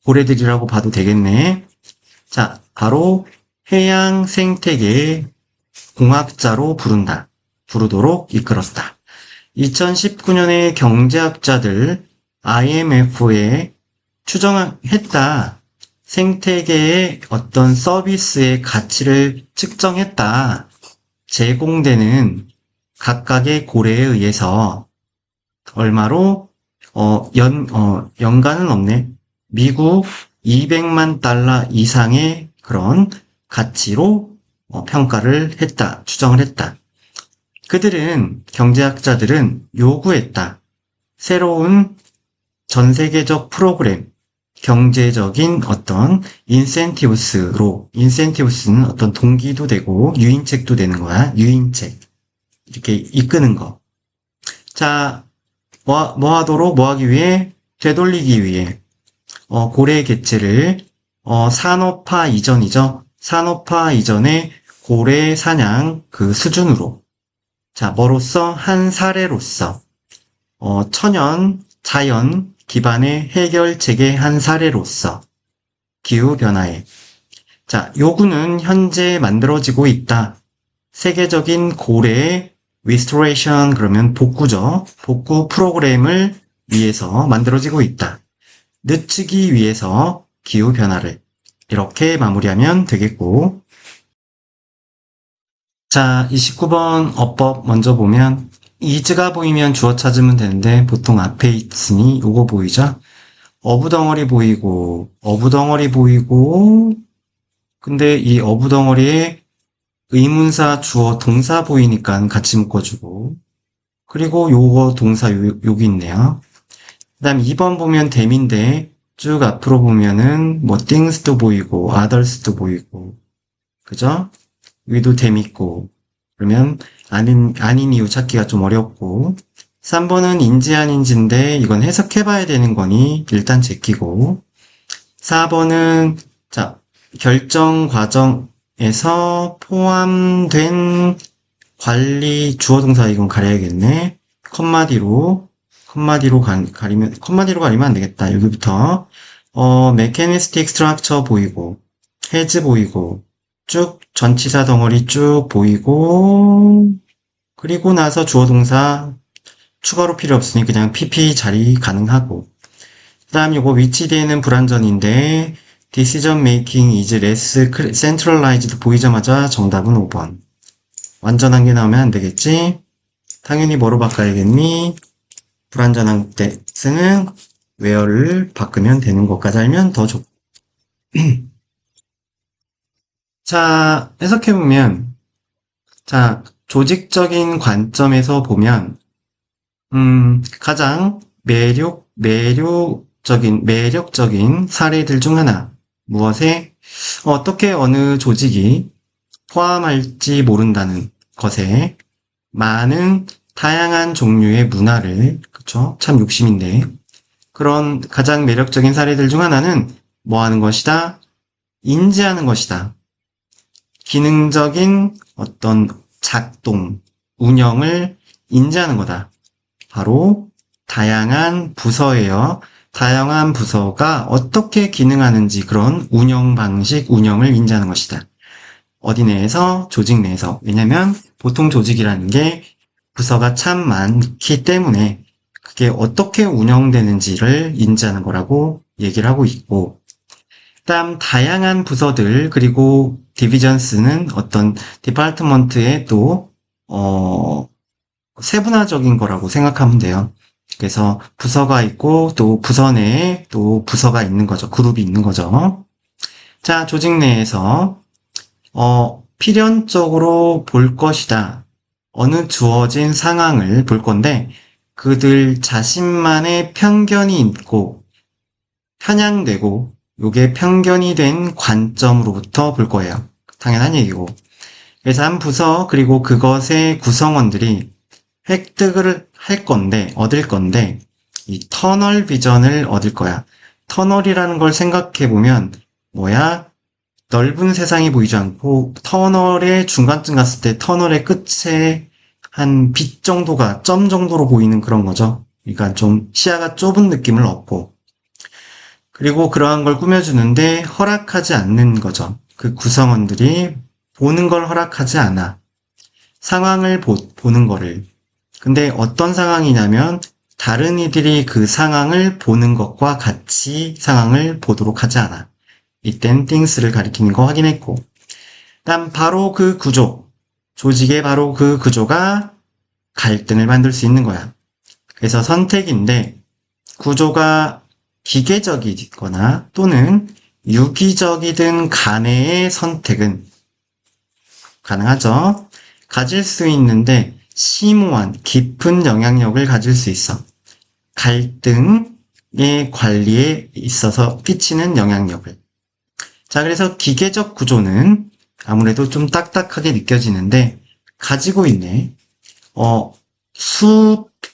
고래들이라고 봐도 되겠네. 자, 바로 해양 생태계의 공학자로 부르도록 이끌었다. 2019년에 경제학자들 IMF에 추정했다. 생태계의 어떤 서비스의 가치를 측정했다. 제공되는 각각의 고래에 의해서 얼마로 연간은 없네. 미국 200만 달러 이상의 그런 가치로 평가를 했다. 추정을 했다. 경제학자들은 요구했다. 새로운 전 세계적 프로그램, 경제적인 어떤 인센티브스는 어떤 동기도 되고 유인책도 되는 거야. 유인책. 이렇게 이끄는 거. 자, 뭐 하기 위해? 되돌리기 위해 고래 개체를 산업화 이전이죠. 산업화 이전의 고래 사냥 그 수준으로 자, 뭐로써? 한 사례로서 자연 기반의 해결책의 한 사례로서 기후변화에 자, 요구는 현재 만들어지고 있다. 세계적인 고래 리스토레이션 그러면 복구죠. 복구 프로그램을 위해서 만들어지고 있다. 늦추기 위해서 기후변화를 이렇게 마무리하면 되겠고 자, 29번 어법 먼저 보면 is가 보이면 주어 찾으면 되는데 보통 앞에 있으니 요거 보이죠? 어부덩어리 보이고 근데 이 어부덩어리에 의문사 주어 동사 보이니까 같이 묶어주고 그리고 요거 동사 여기 있네요. 그 다음 2번 보면 댐인데 쭉 앞으로 보면은 뭐 things도 보이고 others도 보이고 그죠? 여기도 댐 있고, 그러면 아닌 이유 찾기가 좀 어렵고, 3번은 인지 아닌지인데 이건 해석해봐야 되는 거니 일단 제끼고, 4번은 자 결정 과정에서 포함된 관리 주어 동사 이건 가려야겠네. 컴마 뒤로 가리면 안 되겠다. 여기부터 메케니스틱 스트럭처 보이고 해즈 보이고 쭉 전치사 덩어리 쭉 보이고 그리고 나서 주어 동사 추가로 필요 없으니 그냥 PP 자리 가능하고 그 다음 요거 위치되는 불완전인데 decision making is less centralized 보이자마자 정답은 5번. 완전한 게 나오면 안 되겠지? 당연히 뭐로 바꿔야겠니? 불완전한 때는 where를 바꾸면 되는 것까지 알면 더 좋고. 자, 해석해보면, 자, 조직적인 관점에서 보면, 가장 매력적인 사례들 중 하나. 무엇에, 어떻게 어느 조직이 포함할지 모른다는 것에 많은 다양한 종류의 문화를, 그쵸? 참 욕심인데. 그런 가장 매력적인 사례들 중 하나는 뭐 하는 것이다? 인지하는 것이다. 기능적인 어떤 작동, 운영을 인지하는 거다. 바로 다양한 부서예요. 다양한 부서가 어떻게 기능하는지 그런 운영 방식, 운영을 인지하는 것이다. 어디 내에서? 조직 내에서. 왜냐면 보통 조직이라는 게 부서가 참 많기 때문에 그게 어떻게 운영되는지를 인지하는 거라고 얘기를 하고 있고 그다음 다양한 부서들 그리고 디비전스는 어떤 디파트먼트의 또 세분화적인 거라고 생각하면 돼요. 그래서 부서가 있고 또 부서 내에 또 부서가 있는 거죠. 그룹이 있는 거죠. 자, 조직 내에서 필연적으로 볼 것이다. 어느 주어진 상황을 볼 건데 그들 자신만의 편견이 있고 편향되고 요게 편견이 된 관점으로부터 볼 거예요. 당연한 얘기고. 그래서 한 부서 그리고 그것의 구성원들이 획득을 얻을 건데 이 터널 비전을 얻을 거야. 터널이라는 걸 생각해 보면 뭐야? 넓은 세상이 보이지 않고 터널의 중간쯤 갔을 때 터널의 끝에 한 빛 정도가 점 정도로 보이는 그런 거죠. 그러니까 좀 시야가 좁은 느낌을 얻고 그리고 그러한 걸 꾸며주는데 허락하지 않는 거죠. 그 구성원들이 보는 걸 허락하지 않아. 상황을 보는 거를. 근데 어떤 상황이냐면 다른 이들이 그 상황을 보는 것과 같이 상황을 보도록 하지 않아. 이땐 things를 가리키는 거 확인했고 다음 바로 그 구조 조직의 바로 그 구조가 갈등을 만들 수 있는 거야. 그래서 선택인데 구조가 기계적이거나 또는 유기적이든 간의 선택은 가능하죠. 가질 수 있는데 심오한 깊은 영향력을 가질 수 있어. 갈등의 관리에 있어서 끼치는 영향력을. 자, 그래서 기계적 구조는 아무래도 좀 딱딱하게 느껴지는데 가지고 있네.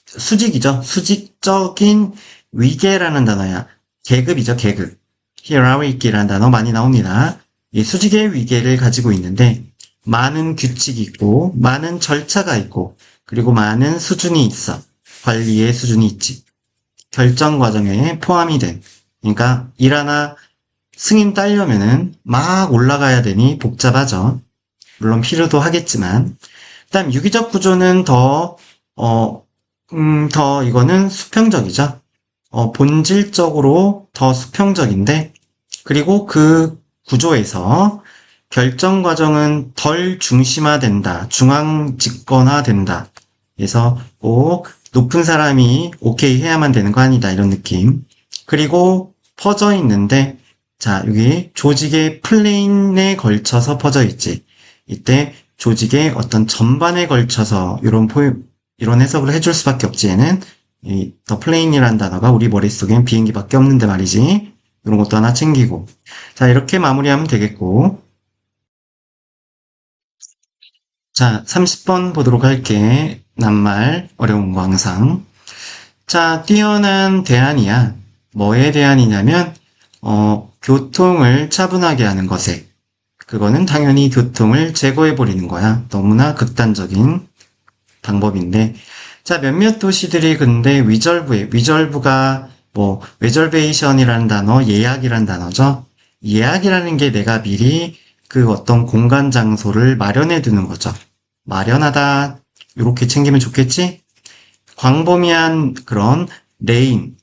수직이죠. 수직적인 위계라는 단어야. 계급이죠, 계급. hierarchy라는 단어 많이 나옵니다. 이 수직의 위계를 가지고 있는데 많은 규칙이 있고 많은 절차가 있고 그리고 많은 수준이 있어. 관리의 수준이 있지. 결정 과정에 포함이 된. 그러니까 일 하나 승인 따려면은 막 올라가야 되니 복잡하죠. 물론 필요도 하겠지만. 그다음 유기적 구조는 더 이거는 수평적이죠. 본질적으로 더 수평적인데, 그리고 그 구조에서 결정 과정은 덜 중심화된다. 중앙 집권화된다. 그래서 꼭 높은 사람이 오케이 해야만 되는 거 아니다. 이런 느낌. 그리고 퍼져 있는데, 자, 여기 조직의 플레인에 걸쳐서 퍼져 있지. 이때 조직의 어떤 전반에 걸쳐서 이런 해석을 해줄 수밖에 없지. 얘는 더 플레인이라는 단어가 우리 머릿속엔 비행기밖에 없는데 말이지. 이런 것도 하나 챙기고. 자, 이렇게 마무리하면 되겠고. 자, 30번 보도록 할게. 낱말, 어려운 거 항상. 자, 뛰어난 대안이야. 뭐에 대안이냐면, 교통을 차분하게 하는 것에. 그거는 당연히 교통을 제거해버리는 거야. 너무나 극단적인 방법인데. 자, 몇몇 도시들이 근데 위절부가 뭐, reservation이라는 단어, 예약이라는 단어죠. 예약이라는 게 내가 미리 그 어떤 공간 장소를 마련해 두는 거죠. 마련하다, 이렇게 챙기면 좋겠지? 광범위한 그런 레인,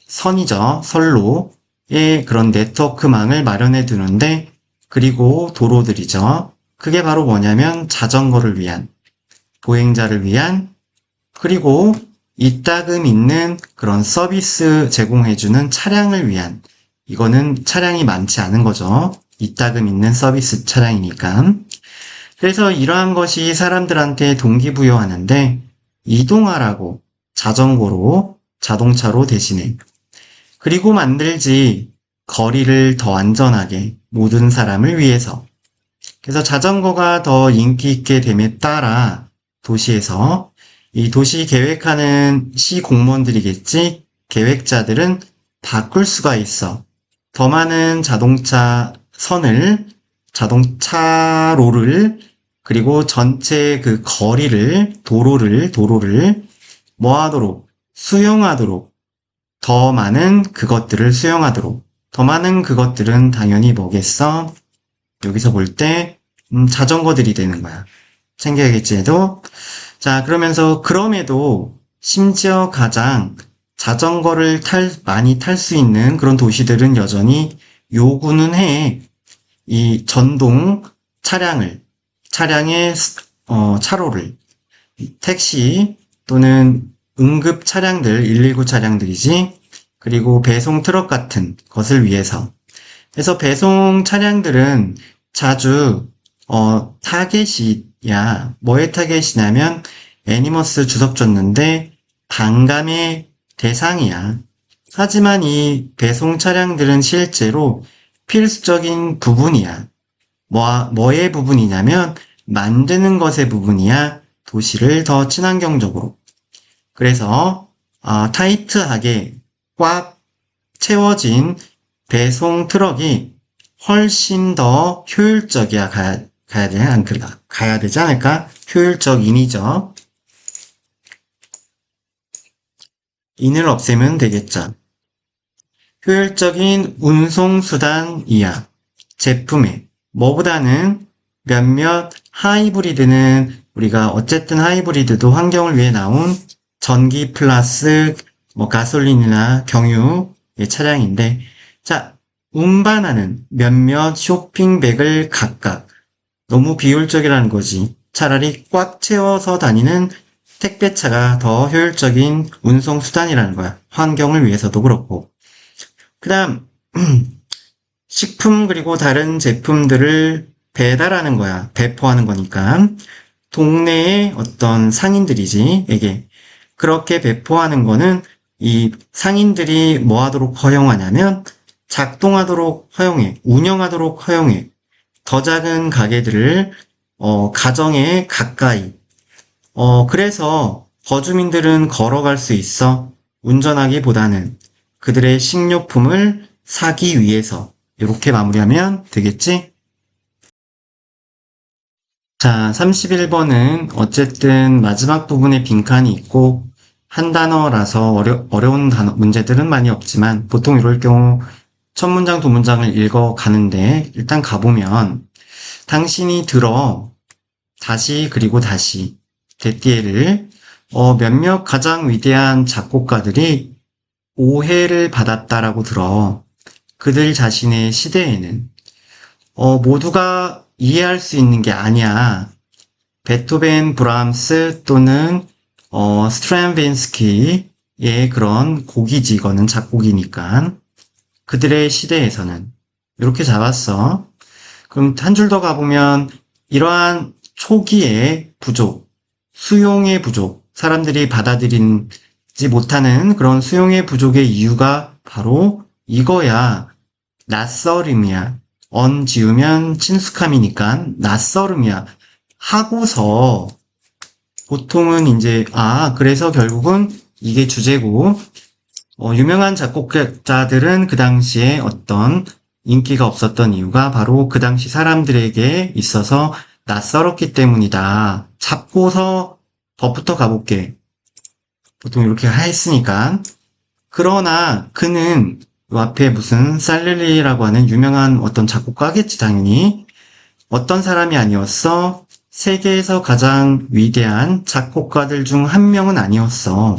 선이죠. 선로의 그런 네트워크망을 마련해 두는데, 그리고 도로들이죠. 그게 바로 뭐냐면 자전거를 위한, 보행자를 위한, 그리고 이따금 있는 그런 서비스 제공해주는 차량을 위한, 이거는 차량이 많지 않은 거죠. 이따금 있는 서비스 차량이니까. 그래서 이러한 것이 사람들한테 동기부여하는데, 이동하라고 자전거로, 자동차로 대신해. 그리고 만들지 거리를 더 안전하게 모든 사람을 위해서. 그래서 자전거가 더 인기 있게 됨에 따라 도시에서 이 도시 계획하는 시 공무원들이겠지, 계획자들은 바꿀 수가 있어. 더 많은 자동차 선을, 자동차로를, 그리고 전체 그 거리를, 도로를 뭐 하도록, 수용하도록, 더 많은 그것들을 수용하도록. 더 많은 그것들은 당연히 뭐겠어? 여기서 볼 때, 자전거들이 되는 거야. 챙겨야겠지 해도. 자, 그럼에도 심지어 가장 자전거를 많이 탈 수 있는 그런 도시들은 여전히 요구는 해. 이 전동 차량의, 차로를, 택시 또는 응급 차량들, 119 차량들이지, 그리고 배송 트럭 같은 것을 위해서. 그래서 배송 차량들은 자주, 타겟이야. 뭐의 타겟이냐면, 애니머스 주석 줬는데, 반감의 대상이야. 하지만 이 배송 차량들은 실제로 필수적인 부분이야. 뭐의 부분이냐면, 만드는 것의 부분이야. 도시를 더 친환경적으로. 그래서, 타이트하게 꽉 채워진 배송 트럭이 훨씬 더 효율적이야. 가야 돼? 안 그럴까? 가야 되지 않을까? 효율적인이죠. 인을 없애면 되겠죠. 효율적인 운송수단이야. 제품에. 뭐보다는 몇몇 하이브리드는 우리가 어쨌든 하이브리드도 환경을 위해 나온 전기 플러스 가솔린이나 경유의 차량인데, 자, 운반하는 몇몇 쇼핑백을 각각 너무 비효율적이라는 거지. 차라리 꽉 채워서 다니는 택배차가 더 효율적인 운송수단이라는 거야. 환경을 위해서도 그렇고. 그 다음, 식품 그리고 다른 제품들을 배달하는 거야. 배포하는 거니까. 동네의 어떤 상인들이지, 에게. 그렇게 배포하는 거는 이 상인들이 뭐 하도록 허용하냐면, 작동하도록 허용해. 운영하도록 허용해. 더 작은 가게들을, 가정에 가까이. 그래서 거주민들은 걸어갈 수 있어. 운전하기보다는 그들의 식료품을 사기 위해서. 이렇게 마무리하면 되겠지? 자, 31번은 어쨌든 마지막 부분에 빈칸이 있고 한 단어라서 어려운 문제들은 많이 없지만 보통 이럴 경우 첫 문장, 두 문장을 읽어 가는데 일단 가보면 당신이 들어 다시 그리고 다시 데띠에를 몇몇 가장 위대한 작곡가들이 오해를 받았다라고 들어. 그들 자신의 시대에는 모두가 이해할 수 있는 게 아니야. 베토벤, 브람스 또는 스트라빈스키의 그런 곡이지. 이거는 작곡이니까. 그들의 시대에서는 이렇게 잡았어. 그럼 한 줄 더 가보면 이러한 초기의 부족, 수용의 부족, 사람들이 받아들이지 못하는 그런 수용의 부족의 이유가 바로 이거야. 낯설음이야. 언 지으면 친숙함이니까 낯설음이야. 하고서 보통은 이제, 그래서 결국은 이게 주제고, 유명한 작곡자들은 그 당시에 어떤 인기가 없었던 이유가 바로 그 당시 사람들에게 있어서 낯설었기 때문이다. 잡고서 더부터 가볼게. 보통 이렇게 했으니까. 그러나 그는 요 앞에 무슨 살릴리라고 하는 유명한 어떤 작곡가겠지, 당연히. 어떤 사람이 아니었어. 세계에서 가장 위대한 작곡가들 중 한 명은 아니었어.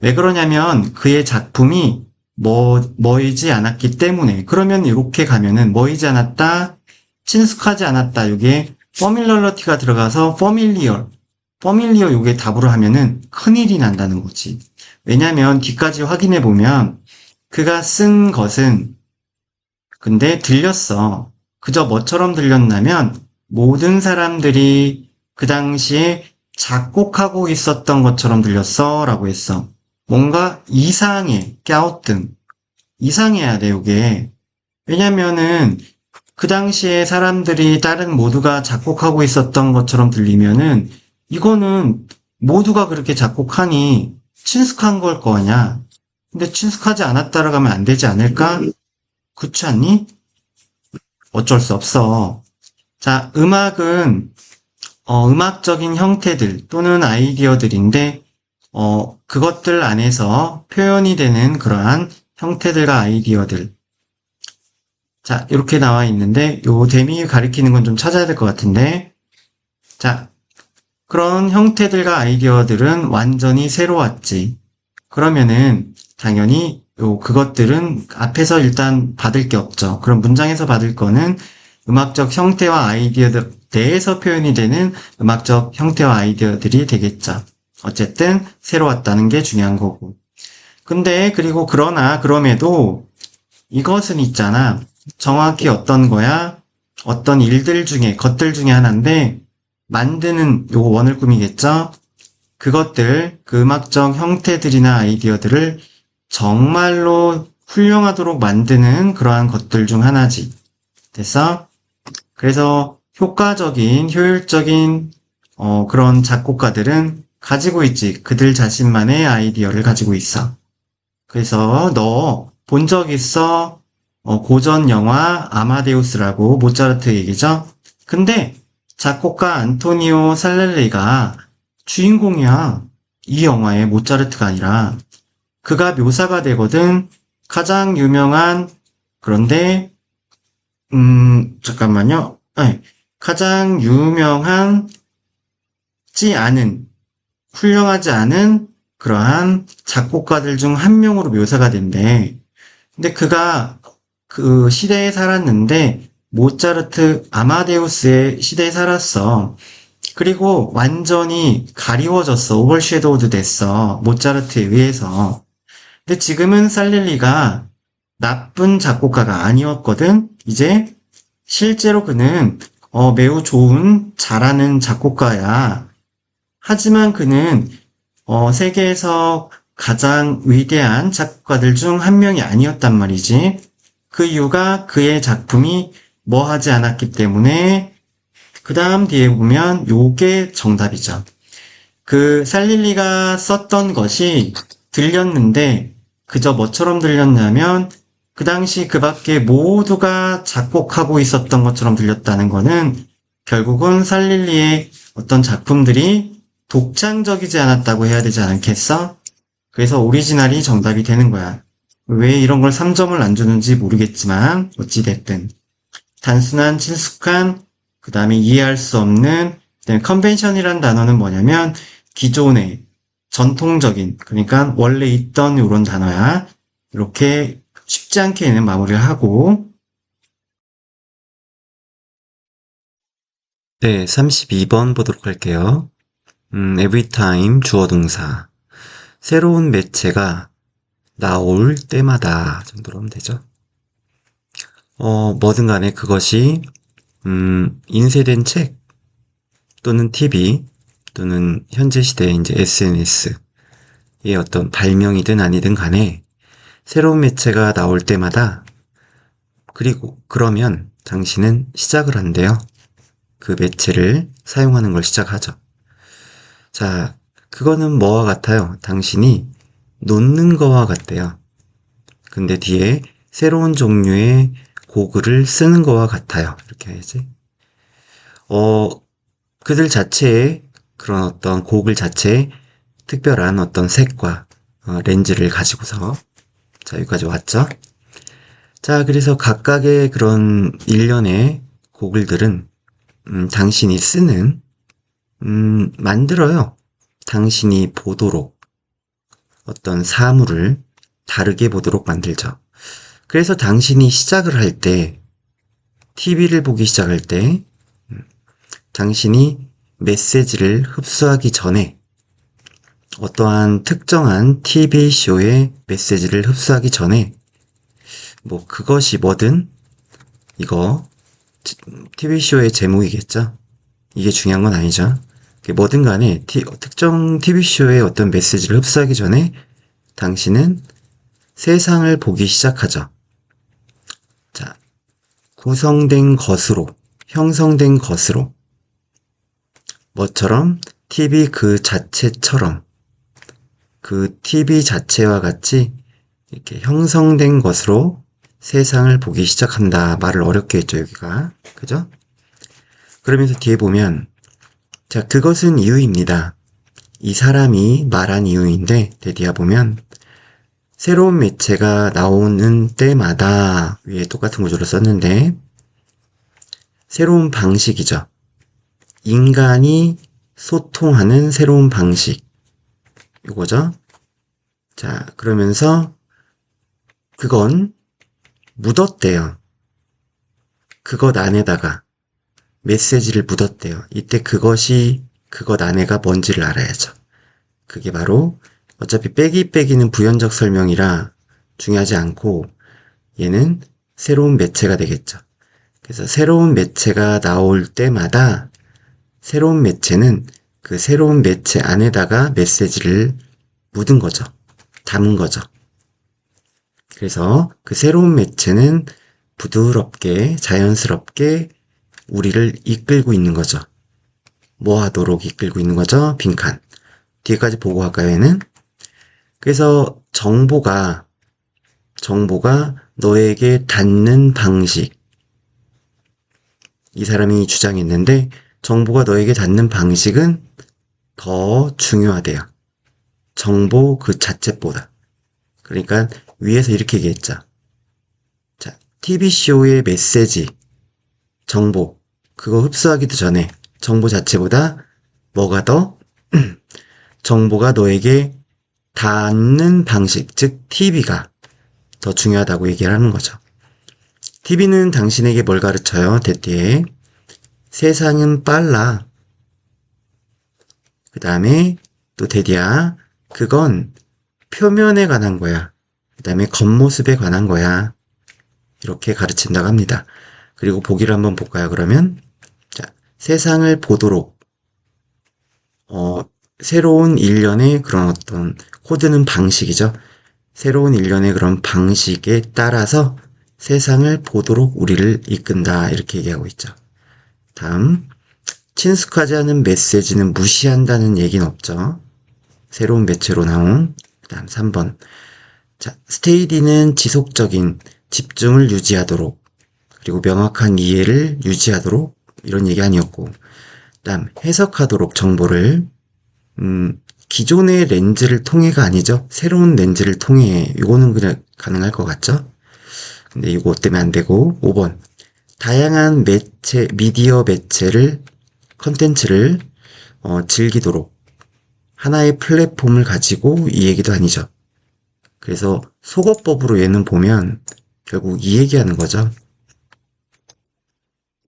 왜 그러냐면 그의 작품이 머이지 않았기 때문에. 그러면 이렇게 가면은 머이지 않았다, 친숙하지 않았다. 요게 퍼밀러러티가 들어가서 퍼밀리어 요게 답으로 하면은 큰일이 난다는 거지. 왜냐면 뒤까지 확인해 보면 그가 쓴 것은 근데 들렸어. 그저 뭐처럼 들렸냐면 모든 사람들이 그 당시에 작곡하고 있었던 것처럼 들렸어 라고 했어. 뭔가 이상해, 갸우뚱. 이상해야 돼, 이게. 왜냐면은 그 당시에 사람들이 다른 모두가 작곡하고 있었던 것처럼 들리면은 이거는 모두가 그렇게 작곡하니 친숙한 걸 거냐. 근데 친숙하지 않았다라고 하면 안 되지 않을까? 그렇지 않니? 어쩔 수 없어. 자, 음악은 음악적인 형태들 또는 아이디어들인데 그것들 안에서 표현이 되는 그러한 형태들과 아이디어들. 자, 이렇게 나와 있는데 요 대미 가리키는 건 좀 찾아야 될 것 같은데 자, 그런 형태들과 아이디어들은 완전히 새로웠지. 그러면은 당연히 그것들은 앞에서 일단 받을 게 없죠. 그럼 문장에서 받을 거는 음악적 형태와 아이디어들 내에서 표현이 되는 음악적 형태와 아이디어들이 되겠죠. 어쨌든 새로웠다는 게 중요한 거고. 근데 그리고 그러나 그럼에도 이것은 있잖아. 정확히 어떤 거야? 어떤 일들 중에 것들 중에 하나인데 만드는 요거 원을 꾸미겠죠? 그것들, 그 음악적 형태들이나 아이디어들을 정말로 훌륭하도록 만드는 그러한 것들 중 하나지. 됐어? 그래서 효과적인, 효율적인 그런 작곡가들은 가지고 있지. 그들 자신만의 아이디어를 가지고 있어. 그래서 너 본 적 있어? 고전 영화 아마데우스라고 모차르트 얘기죠? 근데 작곡가 안토니오 살렐리가 주인공이야. 이 영화의 모차르트가 아니라 그가 묘사가 되거든. 가장 유명한 그런데 잠깐만요. 네, 가장 유명하지 않은 훌륭하지 않은 그러한 작곡가들 중 한 명으로 묘사가 된대. 근데 그가 그 시대에 살았는데 모차르트 아마데우스의 시대에 살았어. 그리고 완전히 가리워졌어. 오버섀도우드 됐어. 모차르트에 의해서. 근데 지금은 살릴리가 나쁜 작곡가가 아니었거든. 이제 실제로 그는 매우 좋은 잘하는 작곡가야. 하지만 그는 세계에서 가장 위대한 작곡가들 중 한 명이 아니었단 말이지. 그 이유가 그의 작품이 뭐 하지 않았기 때문에 그 다음 뒤에 보면 요게 정답이죠. 그 살릴리가 썼던 것이 들렸는데 그저 뭐처럼 들렸냐면 그 당시 그 밖에 모두가 작곡하고 있었던 것처럼 들렸다는 거는 결국은 살릴리의 어떤 작품들이 독창적이지 않았다고 해야 되지 않겠어? 그래서 오리지널이 정답이 되는 거야. 왜 이런 걸 3점을 안 주는지 모르겠지만 어찌됐든 단순한 친숙한 그 다음에 이해할 수 없는 컨벤션이란 단어는 뭐냐면 기존의 전통적인 그러니까 원래 있던 이런 단어야. 이렇게 쉽지 않게는 마무리를 하고 네, 32번 보도록 할게요. every time 주어 동사. 새로운 매체가 나올 때마다 정도로 하면 되죠. 뭐든 간에 그것이, 인쇄된 책, 또는 TV, 또는 현재 시대의 이제 SNS의 어떤 발명이든 아니든 간에 새로운 매체가 나올 때마다 그리고 그러면 당신은 시작을 한대요. 그 매체를 사용하는 걸 시작하죠. 자, 그거는 뭐와 같아요? 당신이 놓는 거와 같대요. 근데 뒤에 새로운 종류의 고글을 쓰는 거와 같아요. 이렇게 해야지. 어, 그들 자체의 그런 어떤 고글 자체의 특별한 어떤 색과 렌즈를 가지고서 자, 여기까지 왔죠? 자, 그래서 각각의 그런 일련의 고글들은 당신이 쓰는 만들어요. 당신이 보도록 어떤 사물을 다르게 보도록 만들죠. 그래서 당신이 시작을 할 때, TV를 보기 시작할 때, 당신이 메시지를 흡수하기 전에 어떠한 특정한 TV쇼의 메시지를 흡수하기 전에 뭐 그것이 뭐든 이거 TV쇼의 제목이겠죠? 이게 중요한 건 아니죠. 뭐든 간에 특정 TV쇼의 어떤 메시지를 흡수하기 전에 당신은 세상을 보기 시작하죠. 자, 구성된 것으로, 형성된 것으로, 뭐처럼 TV 그 자체처럼, 그 TV 자체와 같이 이렇게 형성된 것으로 세상을 보기 시작한다. 말을 어렵게 했죠, 여기가. 그죠? 그러면서 뒤에 보면, 자, 그것은 이유입니다. 이 사람이 말한 이유인데, 뒤에 보면, 새로운 매체가 나오는 때마다 위에 똑같은 구조를 썼는데, 새로운 방식이죠. 인간이 소통하는 새로운 방식. 이거죠. 자, 그러면서 그건 묻었대요. 그것 안에다가 메시지를 묻었대요. 이때 그것 안에가 뭔지를 알아야죠. 그게 바로 어차피 빼기는 부연적 설명이라 중요하지 않고 얘는 새로운 매체가 되겠죠. 그래서 새로운 매체가 나올 때마다 새로운 매체는 그 새로운 매체 안에다가 메시지를 묻은 거죠. 담은 거죠. 그래서 그 새로운 매체는 부드럽게 자연스럽게 우리를 이끌고 있는 거죠. 뭐 하도록 이끌고 있는 거죠? 빈칸. 뒤에까지 보고 갈까요, 얘는? 그래서 정보가 너에게 닿는 방식. 이 사람이 주장했는데 정보가 너에게 닿는 방식은 더 중요하대요. 정보 그 자체보다. 그러니까 위에서 이렇게 얘기했죠. 자, TV쇼의 메시지, 정보, 그거 흡수하기도 전에 정보 자체보다 뭐가 더 정보가 너에게 닿는 방식, 즉 TV가 더 중요하다고 얘기를 하는 거죠. TV는 당신에게 뭘 가르쳐요? 대띠에 세상은 빨라. 그 다음에 또 대디야 그건 표면에 관한 거야. 그 다음에 겉모습에 관한 거야. 이렇게 가르친다고 합니다. 그리고 보기를 한번 볼까요, 그러면? 자, 세상을 보도록, 새로운 일련의 그런 어떤 코드는 방식이죠. 새로운 일련의 그런 방식에 따라서 세상을 보도록 우리를 이끈다. 이렇게 얘기하고 있죠. 다음, 친숙하지 않은 메시지는 무시한다는 얘기는 없죠. 새로운 매체로 나온 그 다음 3번. 자, 스테이디는 지속적인 집중을 유지하도록 그리고 명확한 이해를 유지하도록 이런 얘기 아니었고 그다음 해석하도록 정보를 기존의 렌즈를 통해가 아니죠. 새로운 렌즈를 통해 이거는 그냥 가능할 것 같죠. 근데 이거 때문에 안 되고 5번 다양한 매체 미디어 매체를 컨텐츠를 즐기도록 하나의 플랫폼을 가지고 이 얘기도 아니죠. 그래서 속어법으로 얘는 보면 결국 이 얘기하는 거죠.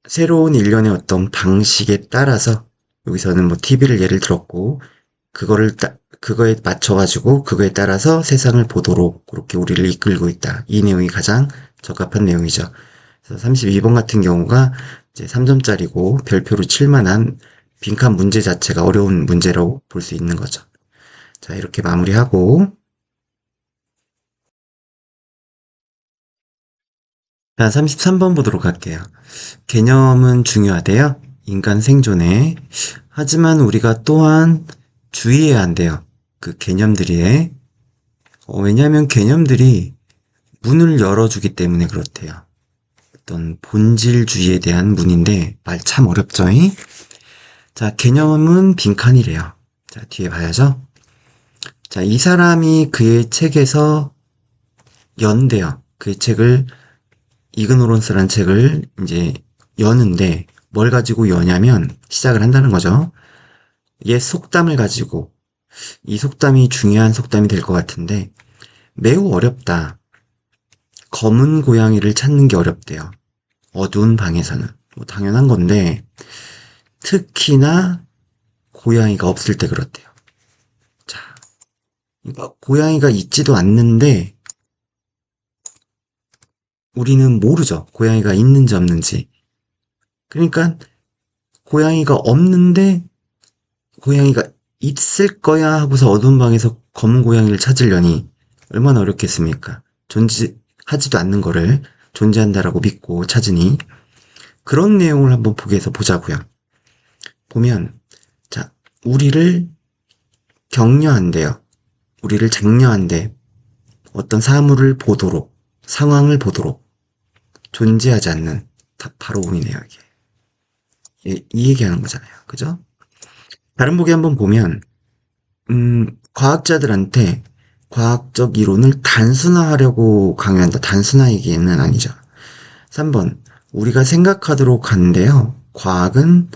새로운 일련의 어떤 방식에 따라서 여기서는 뭐 TV를 예를 들었고 그거에 맞춰가지고 그거에 따라서 세상을 보도록 그렇게 우리를 이끌고 있다. 이 내용이 가장 적합한 내용이죠. 그래서 32번 같은 경우가 이제 3점짜리고 별표로 칠만한 빈칸 문제 자체가 어려운 문제라고 볼 수 있는 거죠. 자, 이렇게 마무리하고 자, 33번 보도록 할게요. 개념은 중요하대요. 인간 생존에. 하지만 우리가 또한 주의해야 한대요. 그 개념들이에. 왜냐하면 개념들이 문을 열어주기 때문에 그렇대요. 어떤 본질주의에 대한 문인데 말 참 어렵죠? 잉? 자, 개념은 빈칸이래요. 자, 뒤에 봐야죠. 자, 이 사람이 그의 책에서 연대요. 그의 책을 이그노런스란 책을 이제 여는데 뭘 가지고 여냐면 시작을 한다는 거죠. 옛 속담을 가지고 이 속담이 중요한 속담이 될 것 같은데 매우 어렵다. 검은 고양이를 찾는 게 어렵대요. 어두운 방에서는. 뭐 당연한 건데 특히나 고양이가 없을 때 그렇대요. 자, 그러니까 고양이가 있지도 않는데 우리는 모르죠. 고양이가 있는지 없는지. 그러니까 고양이가 없는데 고양이가 있을 거야 하고서 어두운 방에서 검은 고양이를 찾으려니 얼마나 어렵겠습니까? 존재하지도 않는 거를 존재한다라고 믿고 찾으니 그런 내용을 한번 보게 해서 보자고요. 보면 자, 우리를 격려한대요. 우리를 장려한대. 어떤 사물을 보도록, 상황을 보도록 존재하지 않는 바로 운이네요, 이게. 이 얘기하는 거잖아요. 그죠? 다른 보기 한번 보면 과학자들한테 과학적 이론을 단순화하려고 강요한다. 단순화 얘기는 아니죠. 3번 우리가 생각하도록 하는데요. 과학은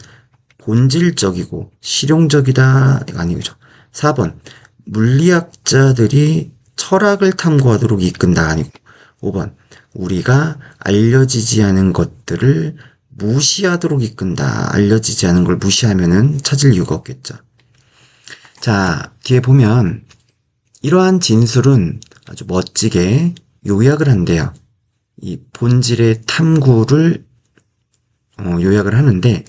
본질적이고 실용적이다. 이거 아니죠. 4번 물리학자들이 철학을 탐구하도록 이끈다. 아니고 5번 우리가 알려지지 않은 것들을 무시하도록 이끈다. 알려지지 않은 걸 무시하면은 찾을 이유가 없겠죠. 자, 뒤에 보면 이러한 진술은 아주 멋지게 요약을 한대요. 이 본질의 탐구를 요약을 하는데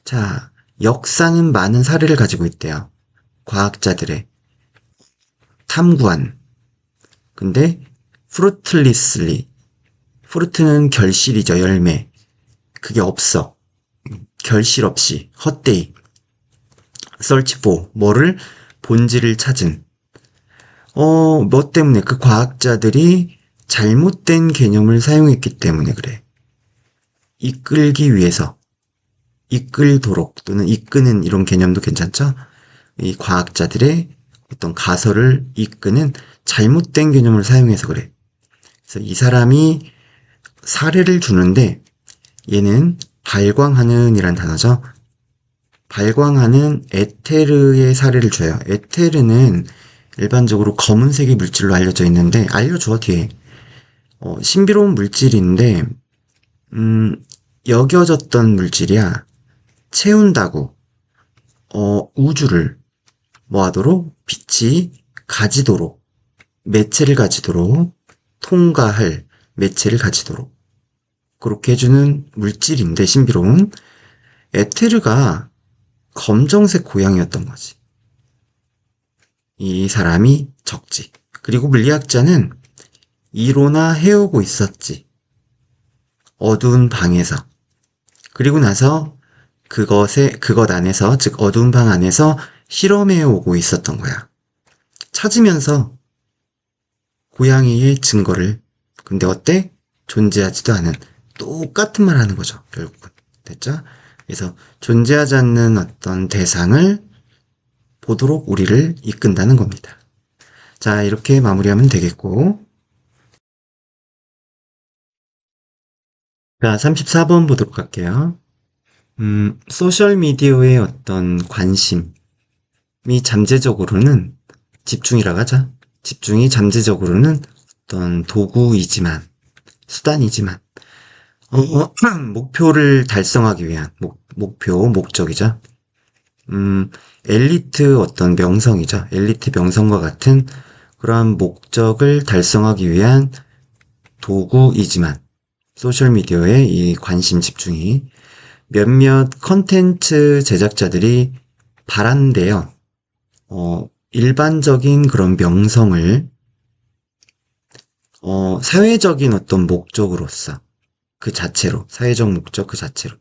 자, 역사는 많은 사례를 가지고 있대요. 과학자들의 탐구한. 근데 fruitlessly fruit는 결실이죠. 열매. 그게 없어. 결실 없이 헛되이 search for 뭐를 본질을 찾은 뭐 때문에 그 과학자들이 잘못된 개념을 사용했기 때문에 그래. 이끌기 위해서 이끌도록 또는 이끄는 이런 개념도 괜찮죠? 이 과학자들의 어떤 가설을 이끄는 잘못된 개념을 사용해서 그래. 그래서 이 사람이 사례를 주는데 얘는 발광하는 이란 단어죠. 발광하는 에테르의 사례를 줘요. 에테르는 일반적으로 검은색의 물질로 알려져 있는데 알려줘 뒤에 신비로운 물질인데 여겨졌던 물질이야. 채운다고 우주를 뭐하도록 빛이 가지도록 매체를 가지도록 통과할 매체를 가지도록 그렇게 해주는 물질인데 신비로운 에테르가 검정색 고양이였던 거지. 이 사람이 적지. 그리고 물리학자는 이로나 해오고 있었지. 어두운 방에서. 그리고 나서 그것 안에서, 즉 어두운 방 안에서 실험해 오고 있었던 거야. 찾으면서 고양이의 증거를. 근데 어때? 존재하지도 않은 똑같은 말 하는 거죠. 결국은. 됐죠? 그래서 존재하지 않는 어떤 대상을 보도록 우리를 이끈다는 겁니다. 자, 이렇게 마무리하면 되겠고. 자, 34번 보도록 할게요. 소셜미디어의 어떤 관심이 잠재적으로는 집중이라고 하자. 집중이 잠재적으로는 어떤 도구이지만, 수단이지만, 목표를 달성하기 위한, 목적이죠. 엘리트 어떤 명성이죠. 엘리트 명성과 같은 그러한 목적을 달성하기 위한 도구이지만, 소셜미디어의 이 관심 집중이 몇몇 컨텐츠 제작자들이 바란대요. 일반적인 그런 명성을, 사회적인 어떤 목적으로서, 그 자체로, 사회적 목적 그 자체로.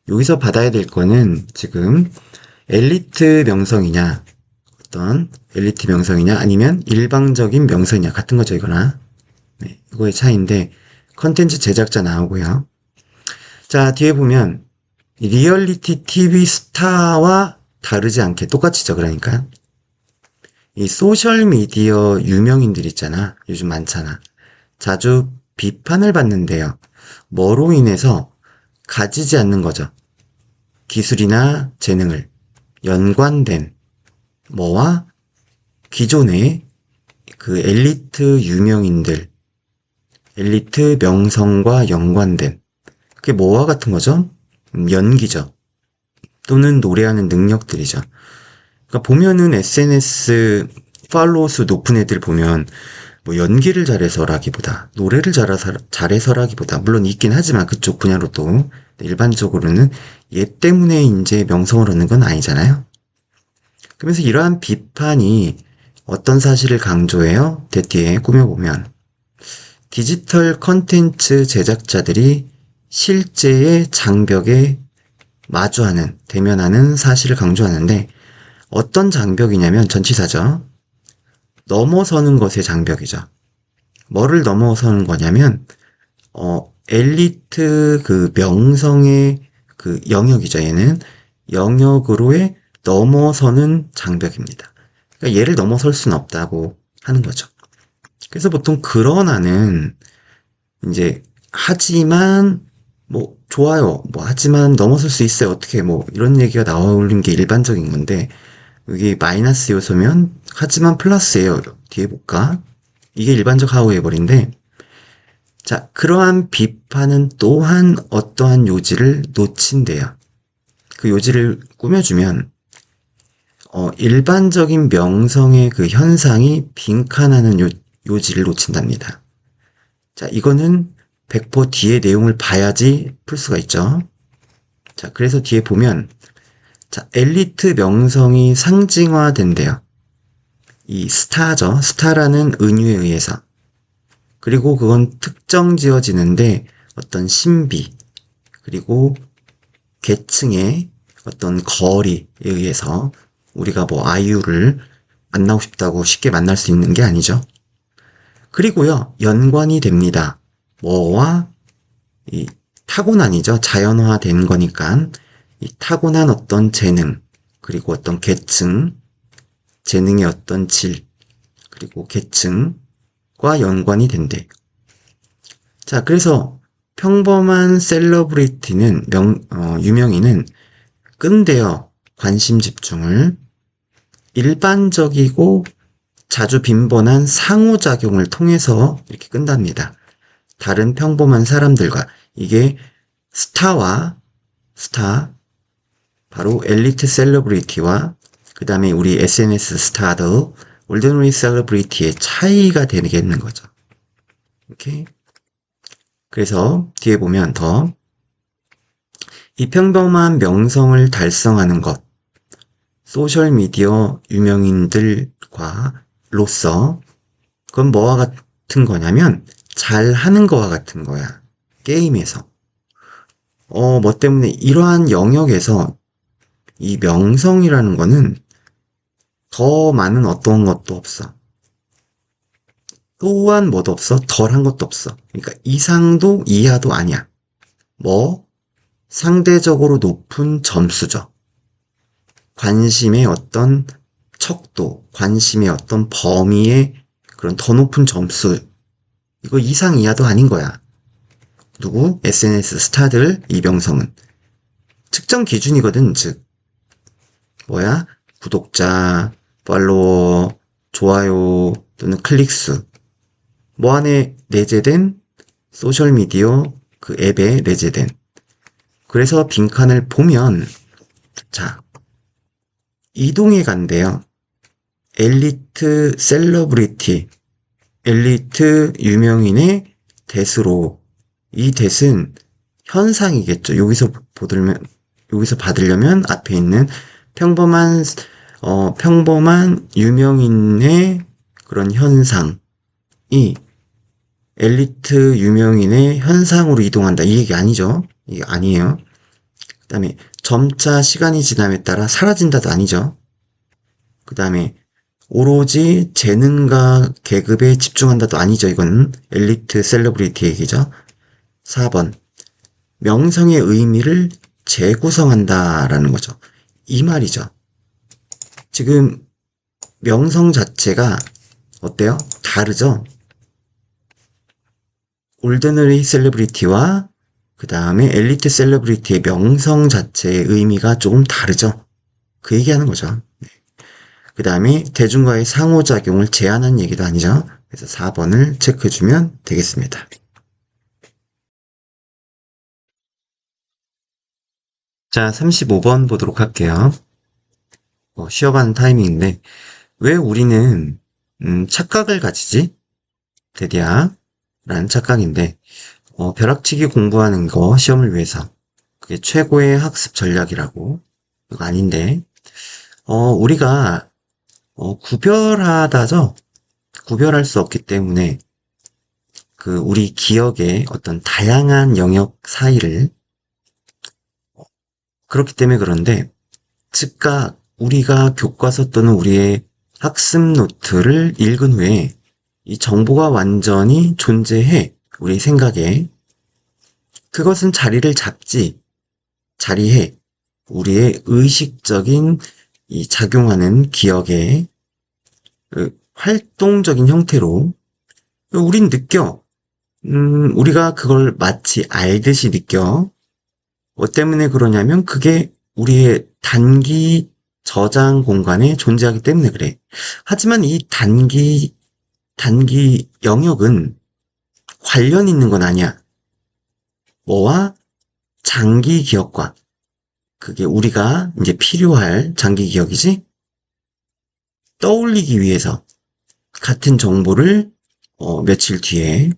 여기서 받아야 될 거는 지금 엘리트 명성이냐, 어떤 엘리트 명성이냐, 아니면 일방적인 명성이냐, 같은 거죠, 이거나. 네, 이거의 차이인데, 컨텐츠 제작자 나오고요. 자, 뒤에 보면, 리얼리티 TV 스타와 다르지 않게 똑같이죠, 그러니까. 이 소셜미디어 유명인들 있잖아. 요즘 많잖아. 자주 비판을 받는데요. 뭐로 인해서 가지지 않는 거죠. 기술이나 재능을 연관된 뭐와 기존의 그 엘리트 유명인들, 엘리트 명성과 연관된 그게 뭐와 같은 거죠? 연기죠. 또는 노래하는 능력들이죠. 그러니까 보면은 SNS 팔로워 수 높은 애들 보면 뭐 연기를 잘해서라기보다 노래를 잘해서라기보다 물론 있긴 하지만 그쪽 분야로도 일반적으로는 얘 때문에 이제 명성을 얻는 건 아니잖아요. 그러면서 이러한 비판이 어떤 사실을 강조해요? 뒤에 꾸며보면 디지털 컨텐츠 제작자들이 실제의 장벽에 마주하는, 대면하는 사실을 강조하는데 어떤 장벽이냐면 전치사죠. 넘어서는 것의 장벽이죠. 뭐를 넘어서는 거냐면 엘리트 그 명성의 그 영역이죠. 얘는 영역으로의 넘어서는 장벽입니다. 그러니까 얘를 넘어설 수는 없다고 하는 거죠. 그래서 보통 그러나는 이제 하지만 뭐 좋아요. 뭐 하지만 넘어설 수 있어요. 어떻게 뭐 이런 얘기가 나오는 게 일반적인 건데 여기 마이너스 요소면 하지만 플러스예요. 뒤에 볼까? 이게 일반적 하우에버인데 자, 그러한 비판은 또한 어떠한 요지를 놓친대요. 그 요지를 꾸며주면 일반적인 명성의 그 현상이 빈칸하는 요지를 놓친답니다. 자, 이거는 100% 뒤에 내용을 봐야지 풀 수가 있죠. 자, 그래서 뒤에 보면 자, 엘리트 명성이 상징화된대요. 이 스타죠. 스타라는 은유에 의해서. 그리고 그건 특정 지어지는데 어떤 신비, 그리고 계층의 어떤 거리에 의해서 우리가 뭐 아이유를 만나고 싶다고 쉽게 만날 수 있는 게 아니죠. 그리고요, 연관이 됩니다. 뭐와 이 타고난이죠. 자연화된 거니까 이 타고난 어떤 재능, 그리고 어떤 계층, 재능의 어떤 질, 그리고 계층과 연관이 된대. 자, 그래서 평범한 셀러브리티는 유명인은 끈대어 관심 집중을 일반적이고 자주 빈번한 상호작용을 통해서 이렇게 끈답니다. 다른 평범한 사람들과 이게 스타, 바로 엘리트 셀러브리티와 그 다음에 우리 SNS 스타들, 올드너리 셀러브리티의 차이가 되겠는 거죠. 오케이? 그래서 뒤에 보면 더 이 평범한 명성을 달성하는 것, 소셜미디어 유명인들과 로서 그건 뭐와 같은 거냐면 잘하는 거와 같은 거야. 게임에서. 뭐 때문에 이러한 영역에서 이 명성이라는 거는 더 많은 어떤 것도 없어. 또한 뭐도 없어. 덜한 것도 없어. 그러니까 이상도 이하도 아니야. 뭐 상대적으로 높은 점수죠. 관심의 어떤 척도, 관심의 어떤 범위의 그런 더 높은 점수. 이거 이상 이하도 아닌 거야. 누구? SNS 스타들 이 명성은. 측정 기준이거든. 즉 뭐야? 구독자, 팔로워, 좋아요 또는 클릭수. 뭐 안에 내재된 소셜미디어 그 앱에 내재된. 그래서 빈칸을 보면 자, 이동해 간대요. 엘리트 셀러브리티, 엘리트 유명인의 대수로 이 대는 현상이겠죠. 여기서 받으려면 앞에 있는 평범한 유명인의 그런 현상이 엘리트 유명인의 현상으로 이동한다. 이 얘기 아니죠? 이게 아니에요. 다음에 점차 시간이 지남에 따라 사라진다도 아니죠. 그 다음에 오로지 재능과 계급에 집중한다도 아니죠. 이건 엘리트 셀러브리티 얘기죠. 4번 명성의 의미를 재구성한다라는 거죠. 이 말이죠. 지금 명성 자체가 어때요? 다르죠? 올드너리 셀러브리티와 그 다음에 엘리트 셀러브리티의 명성 자체의 의미가 조금 다르죠? 그 얘기하는 거죠. 그 다음에 대중과의 상호작용을 제한한 얘기도 아니죠? 그래서 4번을 체크해주면 되겠습니다. 자, 35번 보도록 할게요. 쉬어가는 타이밍인데 왜 우리는 착각을 가지지? 데디야 라는 착각인데 벼락치기 공부하는 거 시험을 위해서 그게 최고의 학습 전략이라고. 그거 아닌데 우리가 구별하다죠. 구별할 수 없기 때문에 그 우리 기억의 어떤 다양한 영역 사이를 그렇기 때문에 그런데 즉각 우리가 교과서 또는 우리의 학습 노트를 읽은 후에 이 정보가 완전히 존재해 우리 생각에 그것은 자리를 잡지 자리해 우리의 의식적인 이 작용하는 기억의 활동적인 형태로 우린 느껴. 우리가 그걸 마치 알듯이 느껴. 뭐 때문에 그러냐면 그게 우리의 단기 저장 공간에 존재하기 때문에 그래. 하지만 이 단기 영역은 관련 있는 건 아니야. 뭐와 장기 기억과 그게 우리가 이제 필요할 장기 기억이지? 떠올리기 위해서 같은 정보를 며칠 뒤에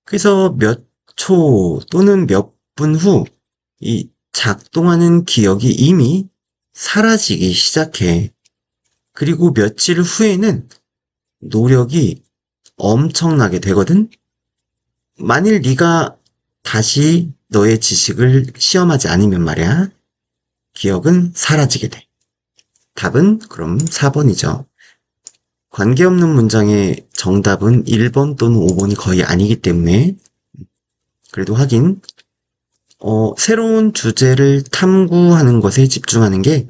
그래서 몇 초 또는 몇 분 후 이 작동하는 기억이 이미 사라지기 시작해. 그리고 며칠 후에는 노력이 엄청나게 되거든? 만일 네가 다시 너의 지식을 시험하지 않으면 말이야. 기억은 사라지게 돼. 답은 그럼 4번이죠. 관계없는 문장의 정답은 1번 또는 5번이 거의 아니기 때문에 그래도 하긴 새로운 주제를 탐구하는 것에 집중하는 게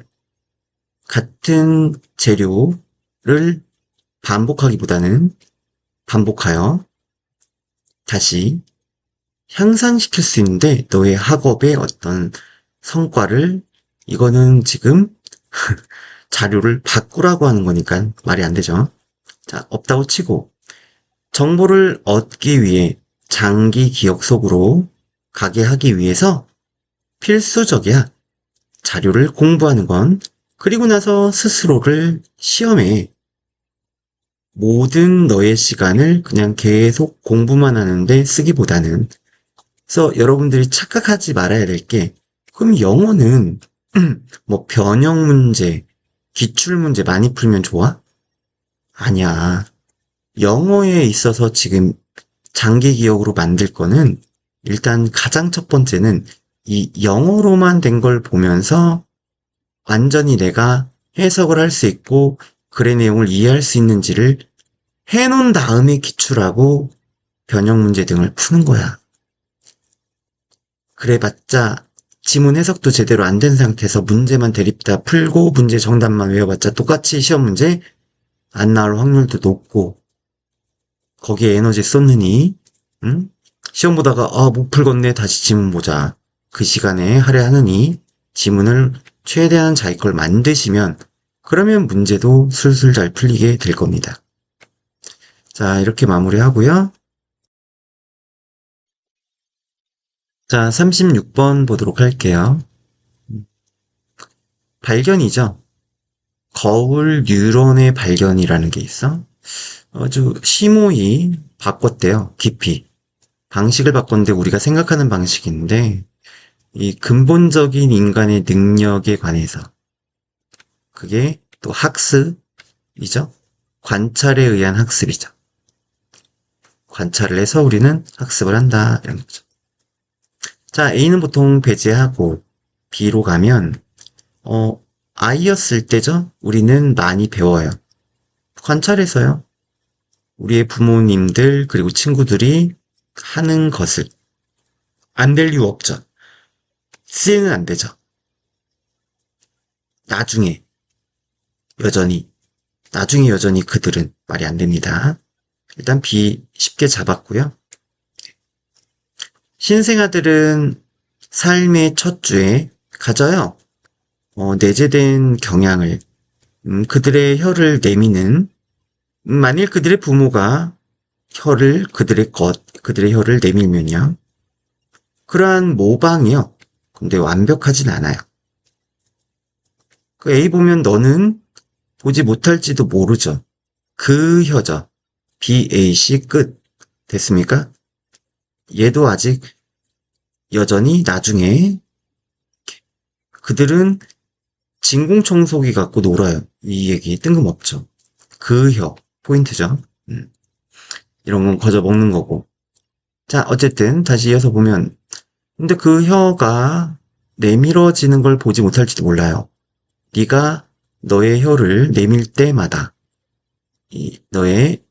같은 재료를 반복하기보다는 반복하여 다시 향상시킬 수 있는데 너의 학업의 어떤 성과를 이거는 지금 자료를 바꾸라고 하는 거니까 말이 안 되죠. 자, 없다고 치고 정보를 얻기 위해 장기 기억 속으로 가게 하기 위해서 필수적이야. 자료를 공부하는 건 그리고 나서 스스로를 시험해. 모든 너의 시간을 그냥 계속 공부만 하는데 쓰기보다는 그래서 여러분들이 착각하지 말아야 될 게 그럼 영어는 뭐 변형 문제, 기출 문제 많이 풀면 좋아? 아니야. 영어에 있어서 지금 장기 기억으로 만들 거는 일단 가장 첫 번째는 이 영어로만 된 걸 보면서 완전히 내가 해석을 할 수 있고 글의 내용을 이해할 수 있는지를 해놓은 다음에 기출하고 변형 문제 등을 푸는 거야. 그래봤자 지문 해석도 제대로 안 된 상태에서 문제만 대립다 풀고 문제 정답만 외워봤자 똑같이 시험 문제 안 나올 확률도 높고 거기에 에너지 쏟느니 응? 시험 보다가 못 풀겠네 다시 지문 보자. 그 시간에 할애하느니 지문을 최대한 자기 걸 만드시면 그러면 문제도 술술 잘 풀리게 될 겁니다. 자, 이렇게 마무리하고요. 자, 36번 보도록 할게요. 발견이죠. 거울 뉴런의 발견이라는 게 있어. 아주 심오히 바꿨대요. 깊이. 방식을 바꿨는데 우리가 생각하는 방식인데 이 근본적인 인간의 능력에 관해서 그게 또 학습이죠. 관찰에 의한 학습이죠. 관찰을 해서 우리는 학습을 한다 이런 거죠. 자, A는 보통 배제하고 B로 가면, 아이였을 때죠? 우리는 많이 배워요. 관찰해서요. 우리의 부모님들, 그리고 친구들이 하는 것을. 안 될 이유 없죠. C는 안 되죠. 나중에, 여전히, 나중에 여전히 그들은 말이 안 됩니다. 일단 B 쉽게 잡았고요. 신생아들은 삶의 첫 주에 가져요. 내재된 경향을, 그들의 혀를 내미는, 만일 그들의 부모가 그들의 혀를 내밀면요. 그러한 모방이요. 근데 완벽하진 않아요. 그 A 보면 너는 보지 못할지도 모르죠. 그 혀죠. BAC 끝. 됐습니까? 얘도 아직 여전히 나중에 그들은 진공청소기 갖고 놀아요. 이 얘기 뜬금없죠. 그 혀, 포인트죠. 이런 건 거저 먹는 거고. 자, 어쨌든 다시 이어서 보면 근데 그 혀가 내밀어지는 걸 보지 못할지도 몰라요. 네가 너의 혀를 내밀 때마다 너의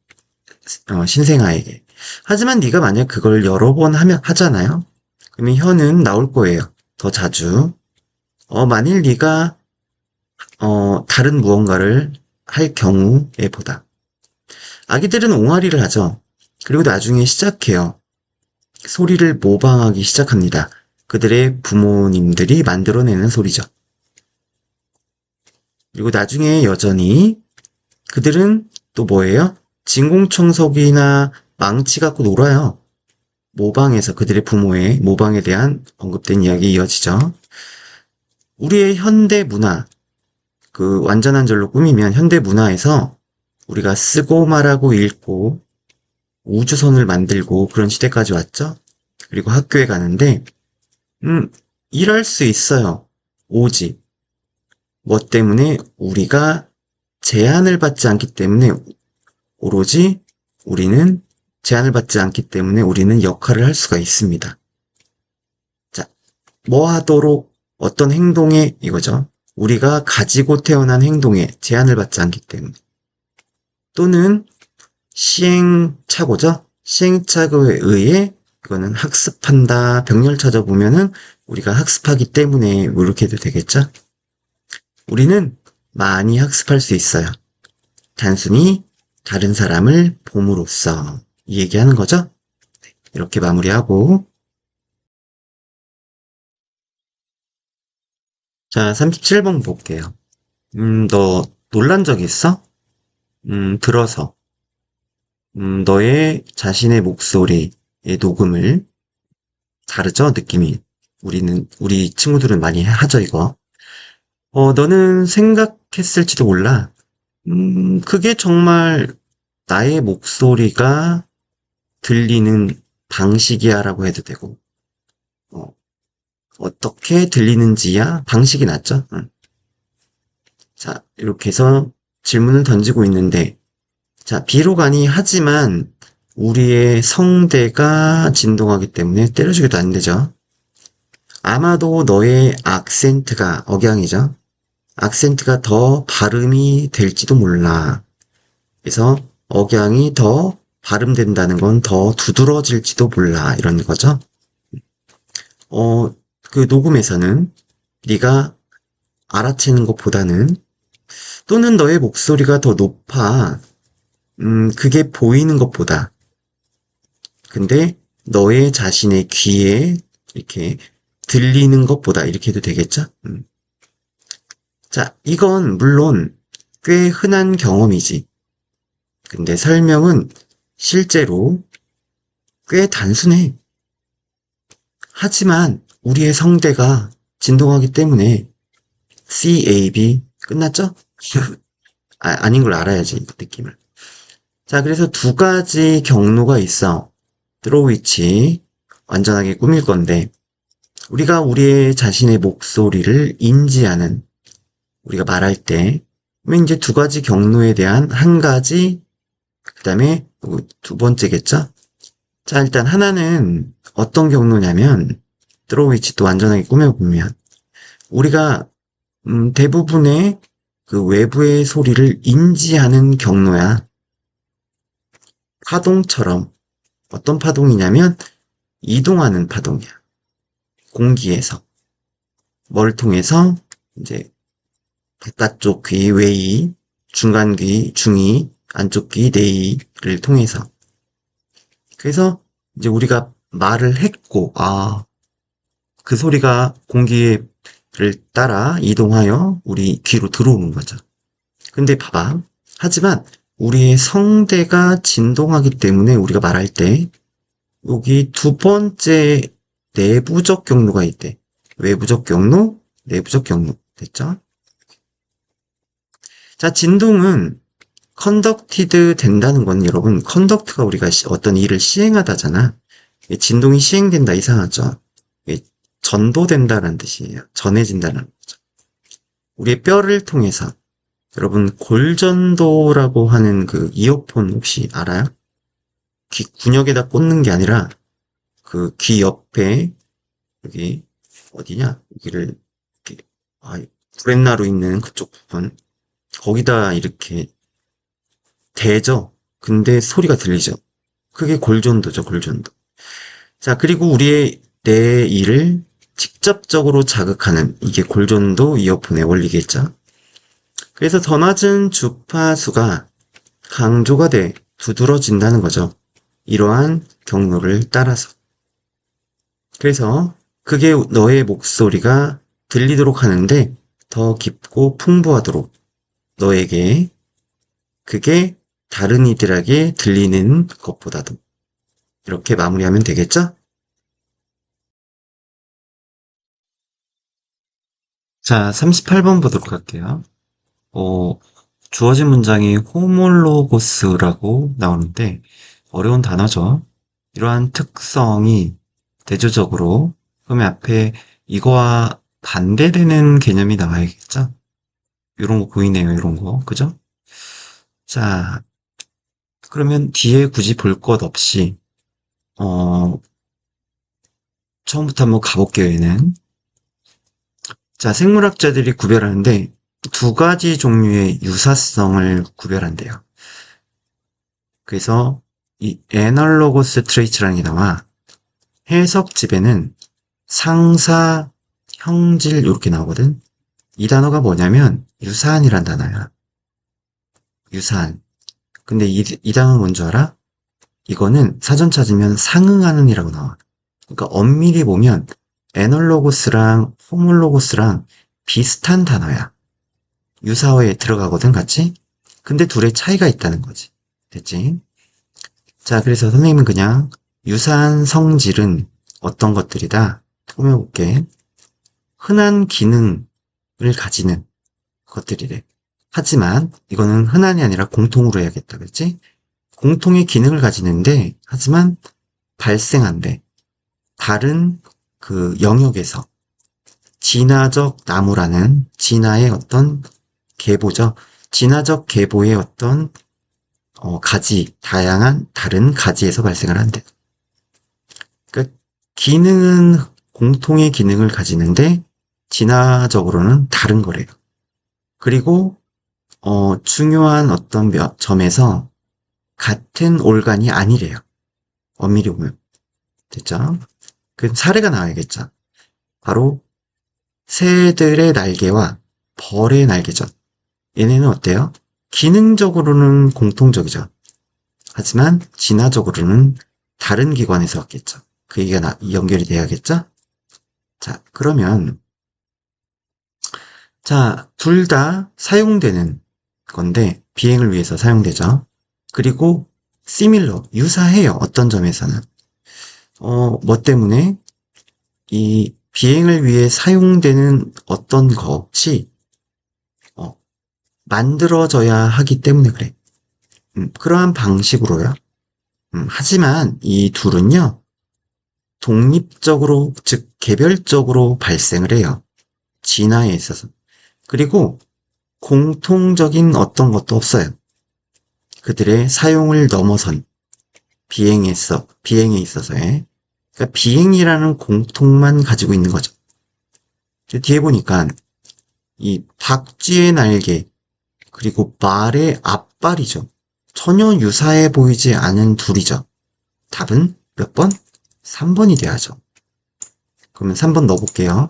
신생아에게. 하지만 네가 만약 그걸 여러 번 하잖아요. 그러면 혀는 나올 거예요. 더 자주. 만일 네가 다른 무언가를 할 경우에 보다. 아기들은 옹알이를 하죠. 그리고 나중에 시작해요. 소리를 모방하기 시작합니다. 그들의 부모님들이 만들어내는 소리죠. 그리고 나중에 여전히 그들은 또 뭐예요? 진공청소기나 망치 갖고 놀아요. 모방에서 그들의 부모의 모방에 대한 언급된 이야기 이어지죠. 우리의 현대 문화, 그 완전한 절로 꾸미면 현대 문화에서 우리가 쓰고 말하고 읽고 우주선을 만들고 그런 시대까지 왔죠. 그리고 학교에 가는데 일할 수 있어요. 오직 뭐 때문에 우리가 제한을 받지 않기 때문에 오로지 우리는 제한을 받지 않기 때문에 우리는 역할을 할 수가 있습니다. 자, 뭐 하도록 어떤 행동에 이거죠. 우리가 가지고 태어난 행동에 제한을 받지 않기 때문에 또는 시행착오죠. 시행착오에 의해 이거는 학습한다. 병렬 찾아보면은 우리가 학습하기 때문에 뭐 이렇게 해도 되겠죠. 우리는 많이 학습할 수 있어요. 단순히 다른 사람을 봄으로써 이 얘기하는 거죠. 이렇게 마무리하고 자 37번 볼게요. 너 놀란 적 있어? 들어서 너의 자신의 목소리의 녹음을 다르죠? 느낌이 우리 친구들은 많이 하죠 이거. 너는 생각했을지도 몰라. 그게 정말 나의 목소리가 들리는 방식이야라고 해도 되고, 어떻게 들리는지야 방식이 낫죠? 자, 이렇게 해서 질문을 던지고 있는데, 자, 비로 가니 하지만 우리의 성대가 진동하기 때문에 때려주기도 안 되죠. 아마도 너의 악센트가 억양이죠. 악센트가 더 발음이 될지도 몰라. 그래서 억양이 더 발음된다는 건 더 두드러질지도 몰라. 이런 거죠. 그 녹음에서는 네가 알아채는 것보다는 또는 너의 목소리가 더 높아. 그게 보이는 것보다. 근데 너의 자신의 귀에 이렇게 들리는 것보다 이렇게 해도 되겠죠? 자, 이건 물론 꽤 흔한 경험이지. 근데 설명은 실제로 꽤 단순해. 하지만 우리의 성대가 진동하기 때문에 CAB 끝났죠? 아닌 걸 알아야지, 느낌을. 자, 그래서 두 가지 경로가 있어. 드로우위치 완전하게 꾸밀 건데 우리가 우리의 자신의 목소리를 인지하는 우리가 말할 때 그러면 이제 두 가지 경로에 대한 한 가지 그 다음에 두 번째겠죠? 자, 일단 하나는 어떤 경로냐면 드로우위치 또 완전하게 꾸며보면 우리가 대부분의 그 외부의 소리를 인지하는 경로야. 파동처럼. 어떤 파동이냐면 이동하는 파동이야. 공기에서. 뭘 통해서 이제 바깥쪽 귀, 외이, 중간 귀, 중이, 안쪽 귀, 내이를 통해서. 그래서 이제 우리가 말을 했고, 그 소리가 공기를 따라 이동하여 우리 귀로 들어오는 거죠. 근데 봐봐. 하지만 우리의 성대가 진동하기 때문에 우리가 말할 때 여기 두 번째 내부적 경로가 있대. 외부적 경로, 내부적 경로. 됐죠? 자, 진동은 컨덕티드 된다는 건 여러분, 컨덕트가 우리가 어떤 일을 시행하다잖아. 진동이 시행된다 이상하죠? 전도된다는 뜻이에요. 전해진다는 거죠. 우리의 뼈를 통해서 여러분 골전도라고 하는 그 이어폰 혹시 알아요? 귀 군역에다 꽂는 게 아니라 그 귀 옆에 여기 어디냐? 여기를 이렇게 구렛나루 있는 그쪽 부분 거기다 이렇게 대죠. 근데 소리가 들리죠. 그게 골전도죠, 골전도. 자, 그리고 우리의 뇌를 직접적으로 자극하는 이게 골전도 이어폰의 원리겠죠. 그래서 더 낮은 주파수가 강조가 돼 두드러진다는 거죠. 이러한 경로를 따라서. 그래서 그게 너의 목소리가 들리도록 하는데 더 깊고 풍부하도록 너에게 그게 다른 이들에게 들리는 것보다도 이렇게 마무리하면 되겠죠? 자, 38번 보도록 할게요. 주어진 문장이 호몰로고스라고 나오는데 어려운 단어죠. 이러한 특성이 대조적으로 그러면 앞에 이거와 반대되는 개념이 나와야겠죠? 이런 거 보이네요, 이런 거. 그죠? 자, 그러면 뒤에 굳이 볼 것 없이 처음부터 한번 가볼게요, 얘는. 자, 생물학자들이 구별하는데 두 가지 종류의 유사성을 구별한대요. 그래서 이 애널로거스 트레이트라는 게 나와. 해석집에는 상사, 형질 이렇게 나오거든. 이 단어가 뭐냐면 유사한이란 단어야. 유사한. 근데 이 단어는 뭔지 알아? 이거는 사전 찾으면 상응하는 이라고 나와. 그러니까 엄밀히 보면 애널로고스랑 호몰로고스랑 비슷한 단어야. 유사어에 들어가거든, 같이. 근데 둘의 차이가 있다는 거지. 됐지? 자, 그래서 선생님은 그냥 유사한 성질은 어떤 것들이다? 꾸며볼게. 흔한 기능을 가지는 것들이래. 하지만 이거는 흔한이 아니라 공통으로 해야겠다. 그렇지? 공통의 기능을 가지는데 하지만 발생한대. 다른 그 영역에서 진화적 나무라는 진화의 어떤 계보죠. 진화적 계보의 어떤 가지, 다양한 다른 가지에서 발생을 한대. 그러니까 기능은 공통의 기능을 가지는데 진화적으로는 다른 거래요. 그리고 중요한 어떤 점에서 같은 올간이 아니래요. 엄밀히 보면. 됐죠? 그 사례가 나와야겠죠. 바로 새들의 날개와 벌의 날개죠. 얘네는 어때요? 기능적으로는 공통적이죠. 하지만 진화적으로는 다른 기관에서 왔겠죠. 그 얘기가 연결이 돼야겠죠? 자, 그러면 자, 둘 다 사용되는 건데 비행을 위해서 사용되죠. 그리고 similar, 유사해요. 어떤 점에서는. 뭐 때문에 이 비행을 위해 사용되는 어떤 것이 만들어져야 하기 때문에 그래. 그러한 방식으로요. 하지만 이 둘은요, 독립적으로, 즉 개별적으로 발생을 해요. 진화에 있어서. 그리고 공통적인 어떤 것도 없어요. 그들의 사용을 넘어선 비행에 있어서의. 그러니까 비행이라는 공통만 가지고 있는 거죠. 뒤에 보니까 이 박쥐의 날개 그리고 말의 앞발이죠. 전혀 유사해 보이지 않은 둘이죠. 답은 몇 번? 3번이 돼야죠. 그러면 3번 넣어볼게요.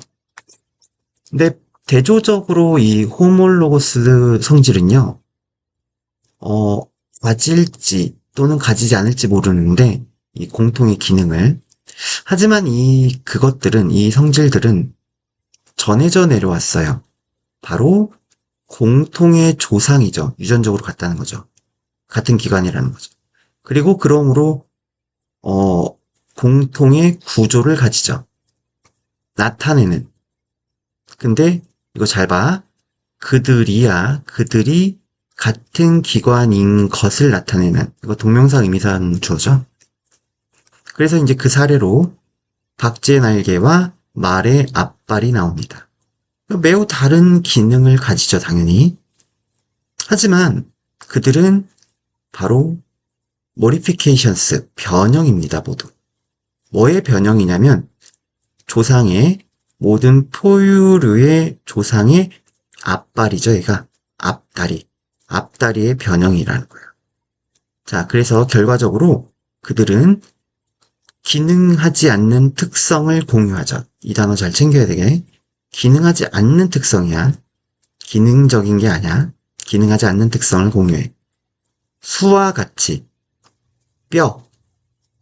근데 대조적으로 이 호몰로고스 성질은요, 어, 가질지 또는 가지지 않을지 모르는데 이 공통의 기능을 하지만 이 성질들은 전해져 내려왔어요. 바로 공통의 조상이죠. 유전적으로 같다는 거죠. 같은 기관이라는 거죠. 그리고 그러므로 공통의 구조를 가지죠. 나타내는. 근데 이거 잘 봐. 그들이 같은 기관인 것을 나타내는. 이거 동명사 의미사는 주어죠. 그래서 이제 그 사례로 박쥐의 날개와 말의 앞발이 나옵니다. 매우 다른 기능을 가지죠, 당연히. 하지만 그들은 바로 modifications, 변형입니다, 모두. 뭐의 변형이냐면 조상의 모든 포유류의 조상의 앞발이죠, 얘가. 앞다리의 변형이라는 거예요. 자, 그래서 결과적으로 그들은 기능하지 않는 특성을 공유하죠. 이 단어 잘 챙겨야 되게. 기능하지 않는 특성이야. 기능적인 게 아니야. 기능하지 않는 특성을 공유해. 수와 같이 뼈,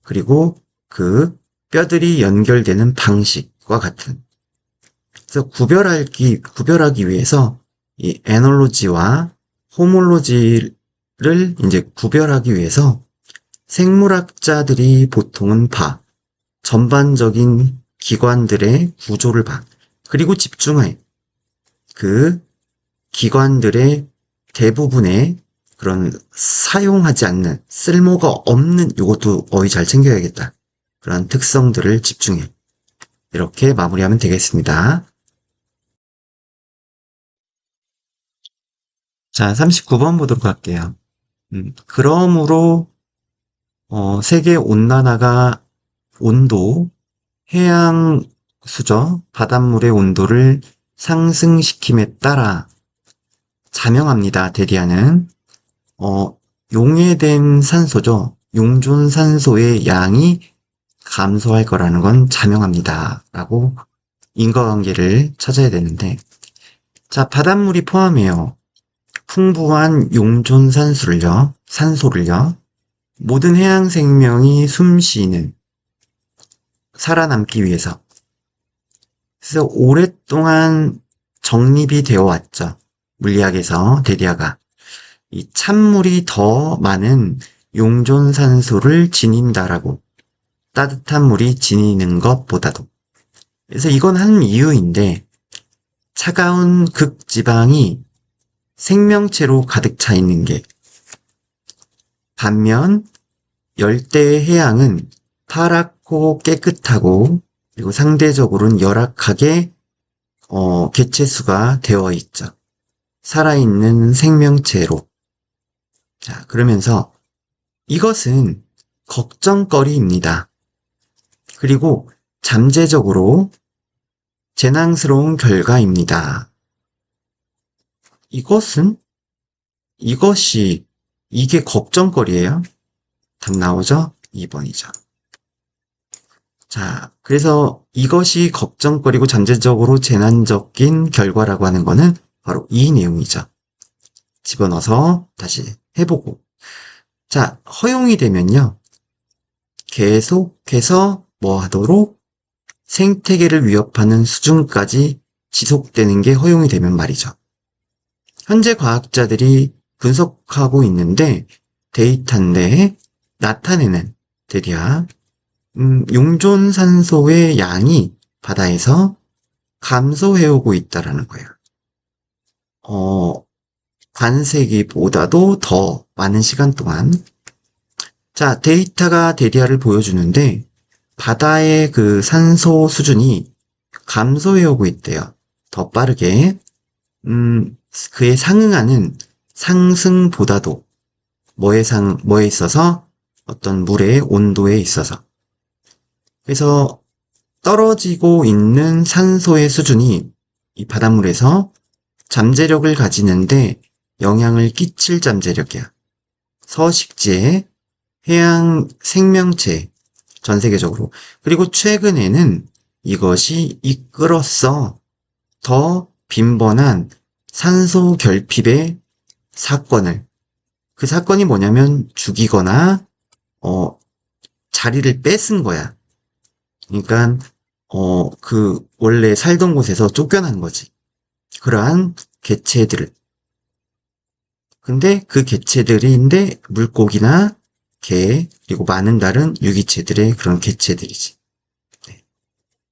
그리고 그 뼈들이 연결되는 방식과 같은. 그래서 구별하기 위해서 이 에놀로지와 호몰로지를 이제 구별하기 위해서 생물학자들이 보통은 전반적인 기관들의 구조를 그리고 집중해. 그 기관들의 대부분의 그런 사용하지 않는, 쓸모가 없는, 요것도 어휘 잘 챙겨야겠다. 그런 특성들을 집중해. 이렇게 마무리하면 되겠습니다. 자, 39번 보도록 할게요. 그러므로 세계 온난화가 해양 수저, 바닷물의 온도를 상승시킴에 따라 자명합니다. 대디아는 용해된 산소죠. 용존 산소의 양이 감소할 거라는 건 자명합니다. 라고 인과관계를 찾아야 되는데, 자, 바닷물이 포함해요. 풍부한 용존 산소를요. 모든 해양 생명이 살아남기 위해서. 그래서 오랫동안 정립이 되어 왔죠. 물리학에서 대디아가. 이 찬물이 더 많은 용존산소를 지닌다라고. 따뜻한 물이 지니는 것보다도. 그래서 이건 한 이유인데, 차가운 극지방이 생명체로 가득 차 있는 게, 반면 열대의 해양은 파랗고 깨끗하고 그리고 상대적으로는 열악하게 개체수가 되어 있죠. 살아있는 생명체로. 자, 그러면서 이것은 걱정거리입니다. 그리고 잠재적으로 재난스러운 결과입니다. 이게 걱정거리예요? 답 나오죠? 2번이죠. 자, 그래서 이것이 걱정거리고 잠재적으로 재난적인 결과라고 하는 거는 바로 이 내용이죠. 집어넣어서 다시 해보고. 자, 허용이 되면요. 계속해서 뭐 하도록 생태계를 위협하는 수준까지 지속되는 게 허용이 되면 말이죠. 현재 과학자들이 분석하고 있는데 데이터인데 나타내는 대디아 용존산소의 양이 바다에서 감소해오고 있다라는 거예요. 반세기보다도 더 많은 시간 동안. 자, 데이터가 대디아를 보여주는데 바다의 그 산소 수준이 감소해오고 있대요. 더 빠르게. 그에 상응하는 상승보다도 뭐에 있어서 어떤 물의 온도에 있어서. 그래서 떨어지고 있는 산소의 수준이 이 바닷물에서 잠재력을 가지는데 영향을 끼칠 잠재력이야. 서식지에 해양 생명체, 전 세계적으로. 그리고 최근에는 이것이 이끌었어 더 빈번한 산소 결핍의 사건을. 그 사건이 뭐냐면 죽이거나 자리를 뺏은 거야. 그러니까 원래 살던 곳에서 쫓겨난 거지. 그러한 개체들을. 근데 그 개체들인데 물고기나 개, 그리고 많은 다른 유기체들의 그런 개체들이지. 네.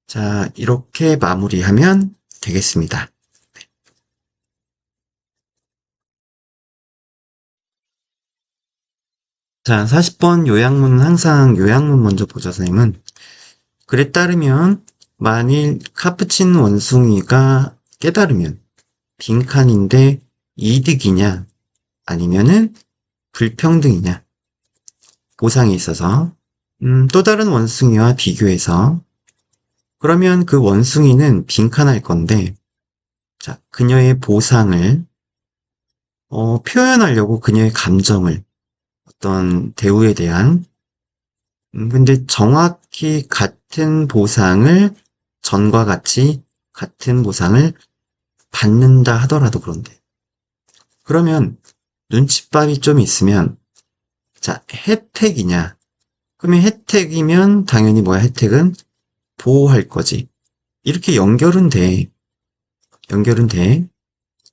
자, 이렇게 마무리하면 되겠습니다. 자, 40번 요약문은 항상 요약문 먼저 보자, 선생님은. 글에 따르면, 만일 카프친 원숭이가 깨달으면 빈칸인데 이득이냐, 아니면은 불평등이냐, 보상이 있어서, 또 다른 원숭이와 비교해서, 그러면 그 원숭이는 빈칸할 건데, 자, 그녀의 보상을, 표현하려고 그녀의 감정을, 어떤 대우에 대한, 근데 정확히 같은 보상을, 전과 같이 같은 보상을 받는다 하더라도 그런데. 그러면 눈칫밥이 좀 있으면, 자, 혜택이냐? 그러면 혜택이면 당연히 뭐야, 혜택은 보호할 거지. 이렇게 연결은 돼. 연결은 돼.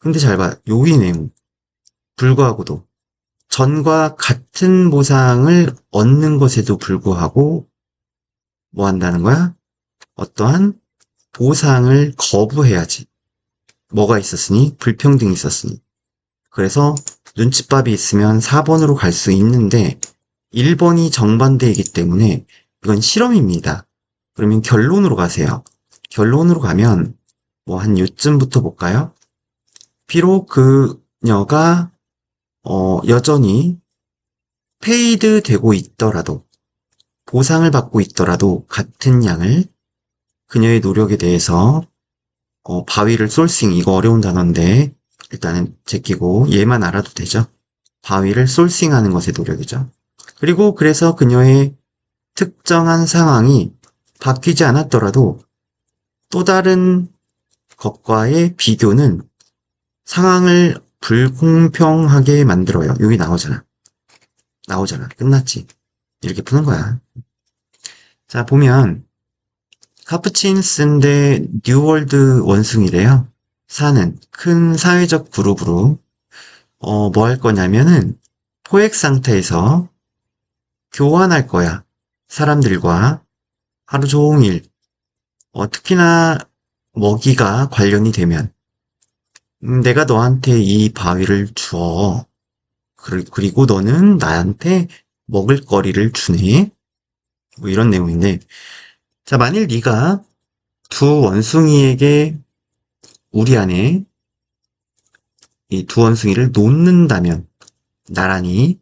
근데 잘 봐. 요기 내용. 불구하고도 전과 같은 보상을 얻는 것에도 불구하고 뭐 한다는 거야? 어떠한 보상을 거부해야지. 뭐가 있었으니? 불평등이 있었으니. 그래서 눈칫밥이 있으면 4번으로 갈 수 있는데 1번이 정반대이기 때문에 이건 실험입니다. 그러면 결론으로 가세요. 결론으로 가면 뭐 한 요쯤부터 볼까요? 비록 그녀가 여전히 페이드 되고 있더라도 보상을 받고 있더라도 같은 양을 그녀의 노력에 대해서 바위를 솔싱, 이거 어려운 단어인데 일단은 제끼고 얘만 알아도 되죠. 바위를 솔싱하는 것의 노력이죠. 그리고 그래서 그녀의 특정한 상황이 바뀌지 않았더라도 또 다른 것과의 비교는 상황을 불공평하게 만들어요. 여기 나오잖아. 끝났지. 이렇게 푸는 거야. 자, 보면 카프친스인데 뉴월드 원숭이래요. 사는 큰 사회적 그룹으로 뭐 할 거냐면은 포획 상태에서 교환할 거야. 사람들과 하루 종일 특히나 먹이가 관련이 되면 내가 너한테 이 바위를 주어. 그리고 너는 나한테 먹을 거리를 주네. 뭐 이런 내용인데 자, 만일 네가 두 원숭이에게 우리 안에 이 두 원숭이를 놓는다면 나란히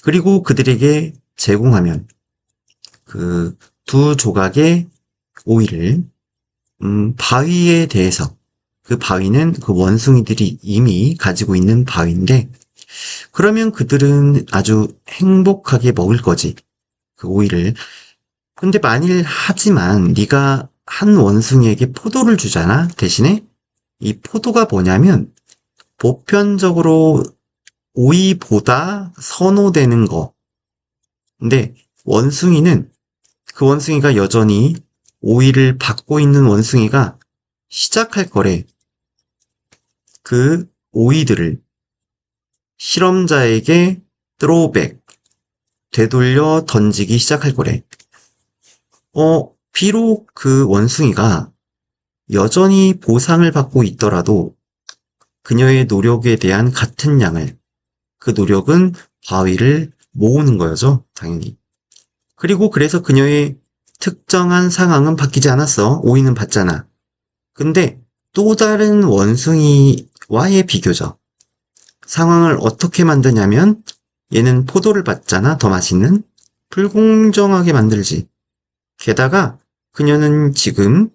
그리고 그들에게 제공하면 그 두 조각의 오이를 바위에 대해서 그 바위는 그 원숭이들이 이미 가지고 있는 바위인데 그러면 그들은 아주 행복하게 먹을 거지. 그 오이를. 근데 하지만 네가 한 원숭이에게 포도를 주잖아. 대신에 이 포도가 뭐냐면 보편적으로 오이보다 선호되는 거. 근데 원숭이는 그 원숭이가 여전히 오이를 받고 있는 원숭이가 시작할 거래. 그 오이들을 실험자에게 트로우백, 되돌려 던지기 시작할 거래. 비록 그 원숭이가 여전히 보상을 받고 있더라도 그녀의 노력에 대한 같은 양을, 그 노력은 바위를 모으는 거죠, 당연히. 그리고 그래서 그녀의 특정한 상황은 바뀌지 않았어. 오이는 받잖아. 근데 또 다른 원숭이와의 비교죠. 상황을 어떻게 만드냐면 얘는 포도를 받잖아. 더 맛있는. 불공정하게 만들지. 게다가 그녀는 지금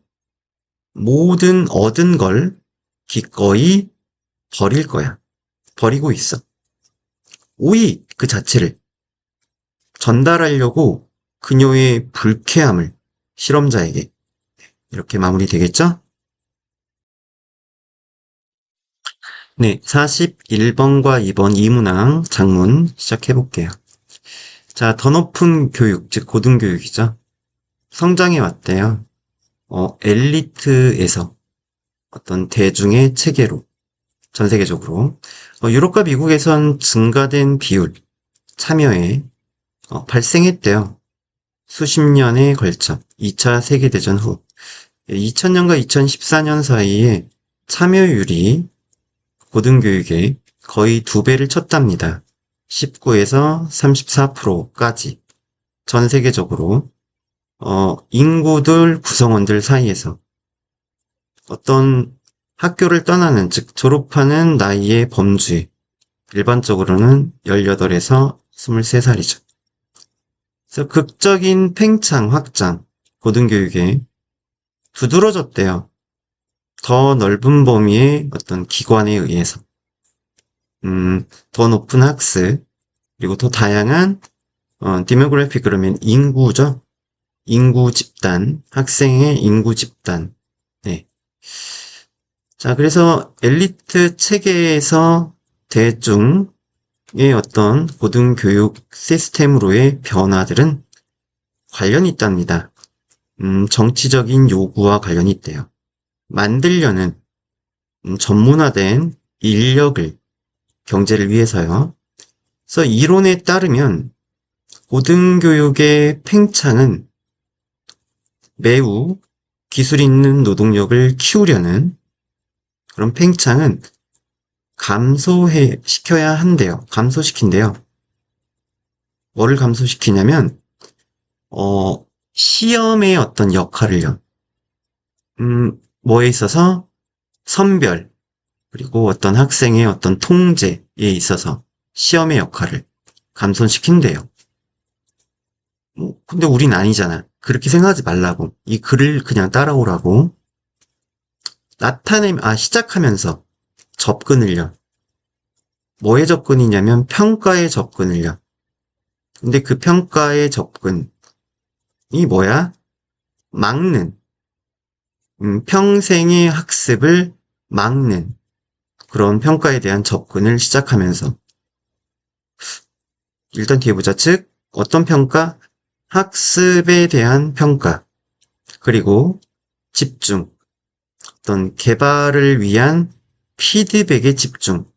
모든 얻은 걸 기꺼이 버릴 거야. 버리고 있어. 오히 그 자체를 전달하려고 그녀의 불쾌함을 실험자에게 이렇게 마무리되겠죠? 네, 41번과 2번 이문항 작문 시작해볼게요. 자, 더 높은 교육, 즉 고등교육이죠. 성장해 왔대요. 엘리트에서 어떤 대중의 체계로 전 세계적으로 유럽과 미국에선 증가된 비율, 참여에 발생했대요. 수십 년에 걸쳐 2차 세계대전 후 2000년과 2014년 사이에 참여율이 고등교육에 거의 2배를 쳤답니다. 19에서 34%까지 전 세계적으로 인구들 구성원들 사이에서 어떤 학교를 떠나는 즉 졸업하는 나이의 범주에 일반적으로는 18에서 23살이죠. 그래서 극적인 팽창 확장 고등교육에 두드러졌대요. 더 넓은 범위의 어떤 기관에 의해서 더 높은 학습 그리고 더 다양한 디모그래피 그러면 인구죠. 인구 집단, 학생의 인구 집단. 네. 자, 그래서 엘리트 체계에서 대중의 어떤 고등교육 시스템으로의 변화들은 관련이 있답니다. 정치적인 요구와 관련이 있대요. 만들려는 전문화된 인력을 경제를 위해서요. 그래서 이론에 따르면 고등교육의 팽창은 매우 기술 있는 노동력을 키우려는 그런 팽창은 시켜야 한대요. 감소시킨대요. 뭐를 감소시키냐면, 시험의 어떤 역할을요. 뭐에 있어서 선별, 그리고 어떤 학생의 어떤 통제에 있어서 시험의 역할을 감소시킨대요. 근데 우린 아니잖아. 그렇게 생각하지 말라고. 이 글을 그냥 따라오라고. 시작하면서 접근을요. 뭐에 접근이냐면 평가에 접근을요. 근데 그 평가의 접근이 뭐야? 막는, 평생의 학습을 막는 그런 평가에 대한 접근을 시작하면서 일단 뒤에 보자. 즉, 어떤 평가? 학습에 대한 평가. 그리고 집중. 어떤 개발을 위한 피드백에 집중.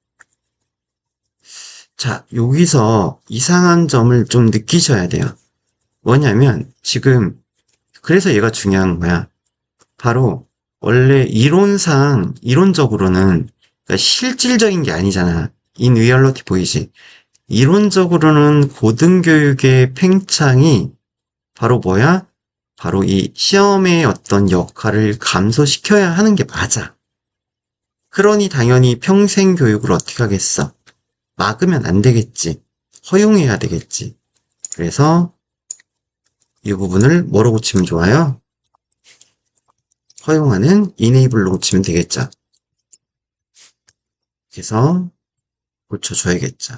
자, 여기서 이상한 점을 좀 느끼셔야 돼요. 뭐냐면, 지금, 그래서 얘가 중요한 거야. 바로, 원래 이론적으로는, 그러니까 실질적인 게 아니잖아. 인 리얼리티 보이지? 이론적으로는 고등교육의 팽창이 바로 뭐야? 바로 이 시험의 어떤 역할을 감소시켜야 하는 게 맞아. 그러니 당연히 평생 교육을 어떻게 하겠어? 막으면 안 되겠지. 허용해야 되겠지. 그래서 이 부분을 뭐로 고치면 좋아요? 허용하는 enable로 고치면 되겠죠. 그래서 고쳐줘야겠죠.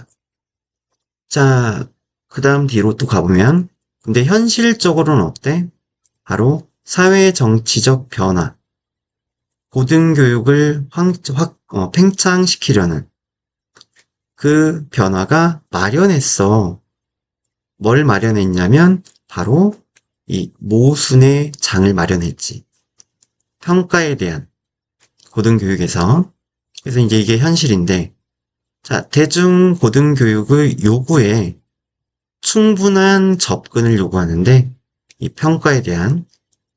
자, 그 다음 뒤로 또 가보면 근데 현실적으로는 어때? 바로 사회 정치적 변화, 고등교육을 팽창시키려는 그 변화가 마련했어. 뭘 마련했냐면 바로 이 모순의 장을 마련했지. 평가에 대한 고등교육에서. 그래서 이제 이게 현실인데 자, 대중 고등교육의 요구에 충분한 접근을 요구하는데 이 평가에 대한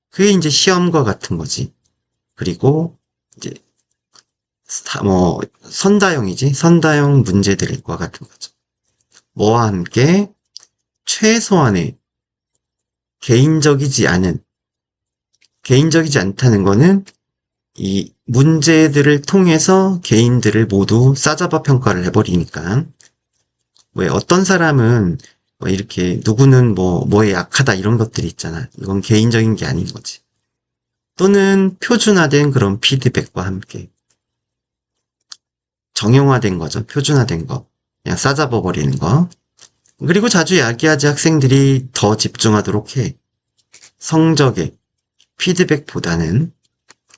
그게 이제 시험과 같은 거지. 그리고 이제 선다형이지. 선다형 문제들과 같은 거죠. 뭐와 함께 최소한의 개인적이지 않다는 거는 이 문제들을 통해서 개인들을 모두 싸잡아 평가를 해버리니까. 왜 어떤 사람은 뭐 이렇게 누구는 뭐에 약하다 이런 것들이 있잖아. 이건 개인적인 게 아닌 거지. 또는 표준화된 그런 피드백과 함께 정형화된 거죠. 표준화된 거. 그냥 싸잡아 버리는 거. 그리고 자주 야기하지 학생들이 더 집중하도록 해. 성적에 피드백보다는.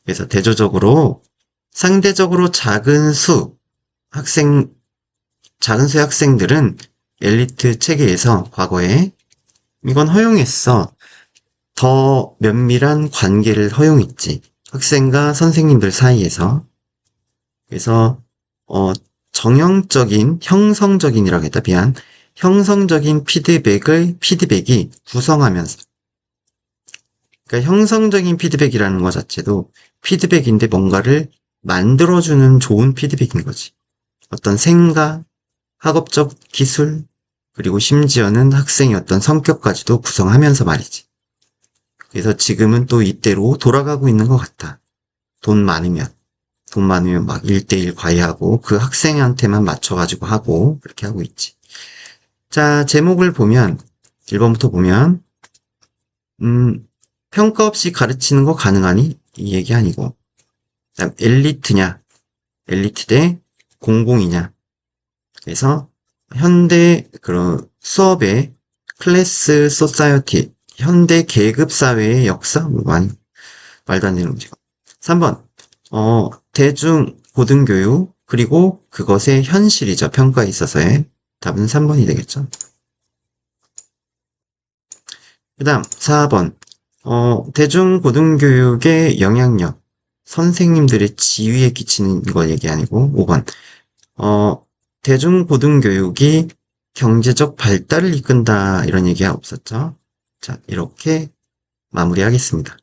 그래서 대조적으로 상대적으로 작은 수의 학생들은 엘리트 체계에서 과거에 이건 허용했어. 더 면밀한 관계를 허용했지. 학생과 선생님들 사이에서. 그래서 형성적인이라고 했다. 미안. 형성적인 피드백이 구성하면서. 그러니까 형성적인 피드백이라는 것 자체도 피드백인데 뭔가를 만들어주는 좋은 피드백인 거지. 어떤 생각, 학업적 기술, 그리고 심지어는 학생의 어떤 성격까지도 구성하면서 말이지. 그래서 지금은 또 이때로 돌아가고 있는 것 같아. 돈 많으면 막 1대1 과외하고 그 학생한테만 맞춰가지고 하고 그렇게 하고 있지. 자, 제목을 보면 1번부터 보면 평가 없이 가르치는 거 가능하니? 이 얘기 아니고 그다음 엘리트 대 공공이냐. 그래서 현대 그런 수업의 클래스 소사이어티 현대 계급 사회의 역사 많이 말도 안 되는 문제가. 3번 대중 고등교육 그리고 그것의 현실이죠. 평가에 있어서의 답은 3번이 되겠죠. 그 다음 4번 대중 고등교육의 영향력 선생님들의 지위에 끼치는 거 얘기 아니고 5번 대중 고등교육이 경제적 발달을 이끈다 이런 얘기가 없었죠. 자, 이렇게 마무리하겠습니다.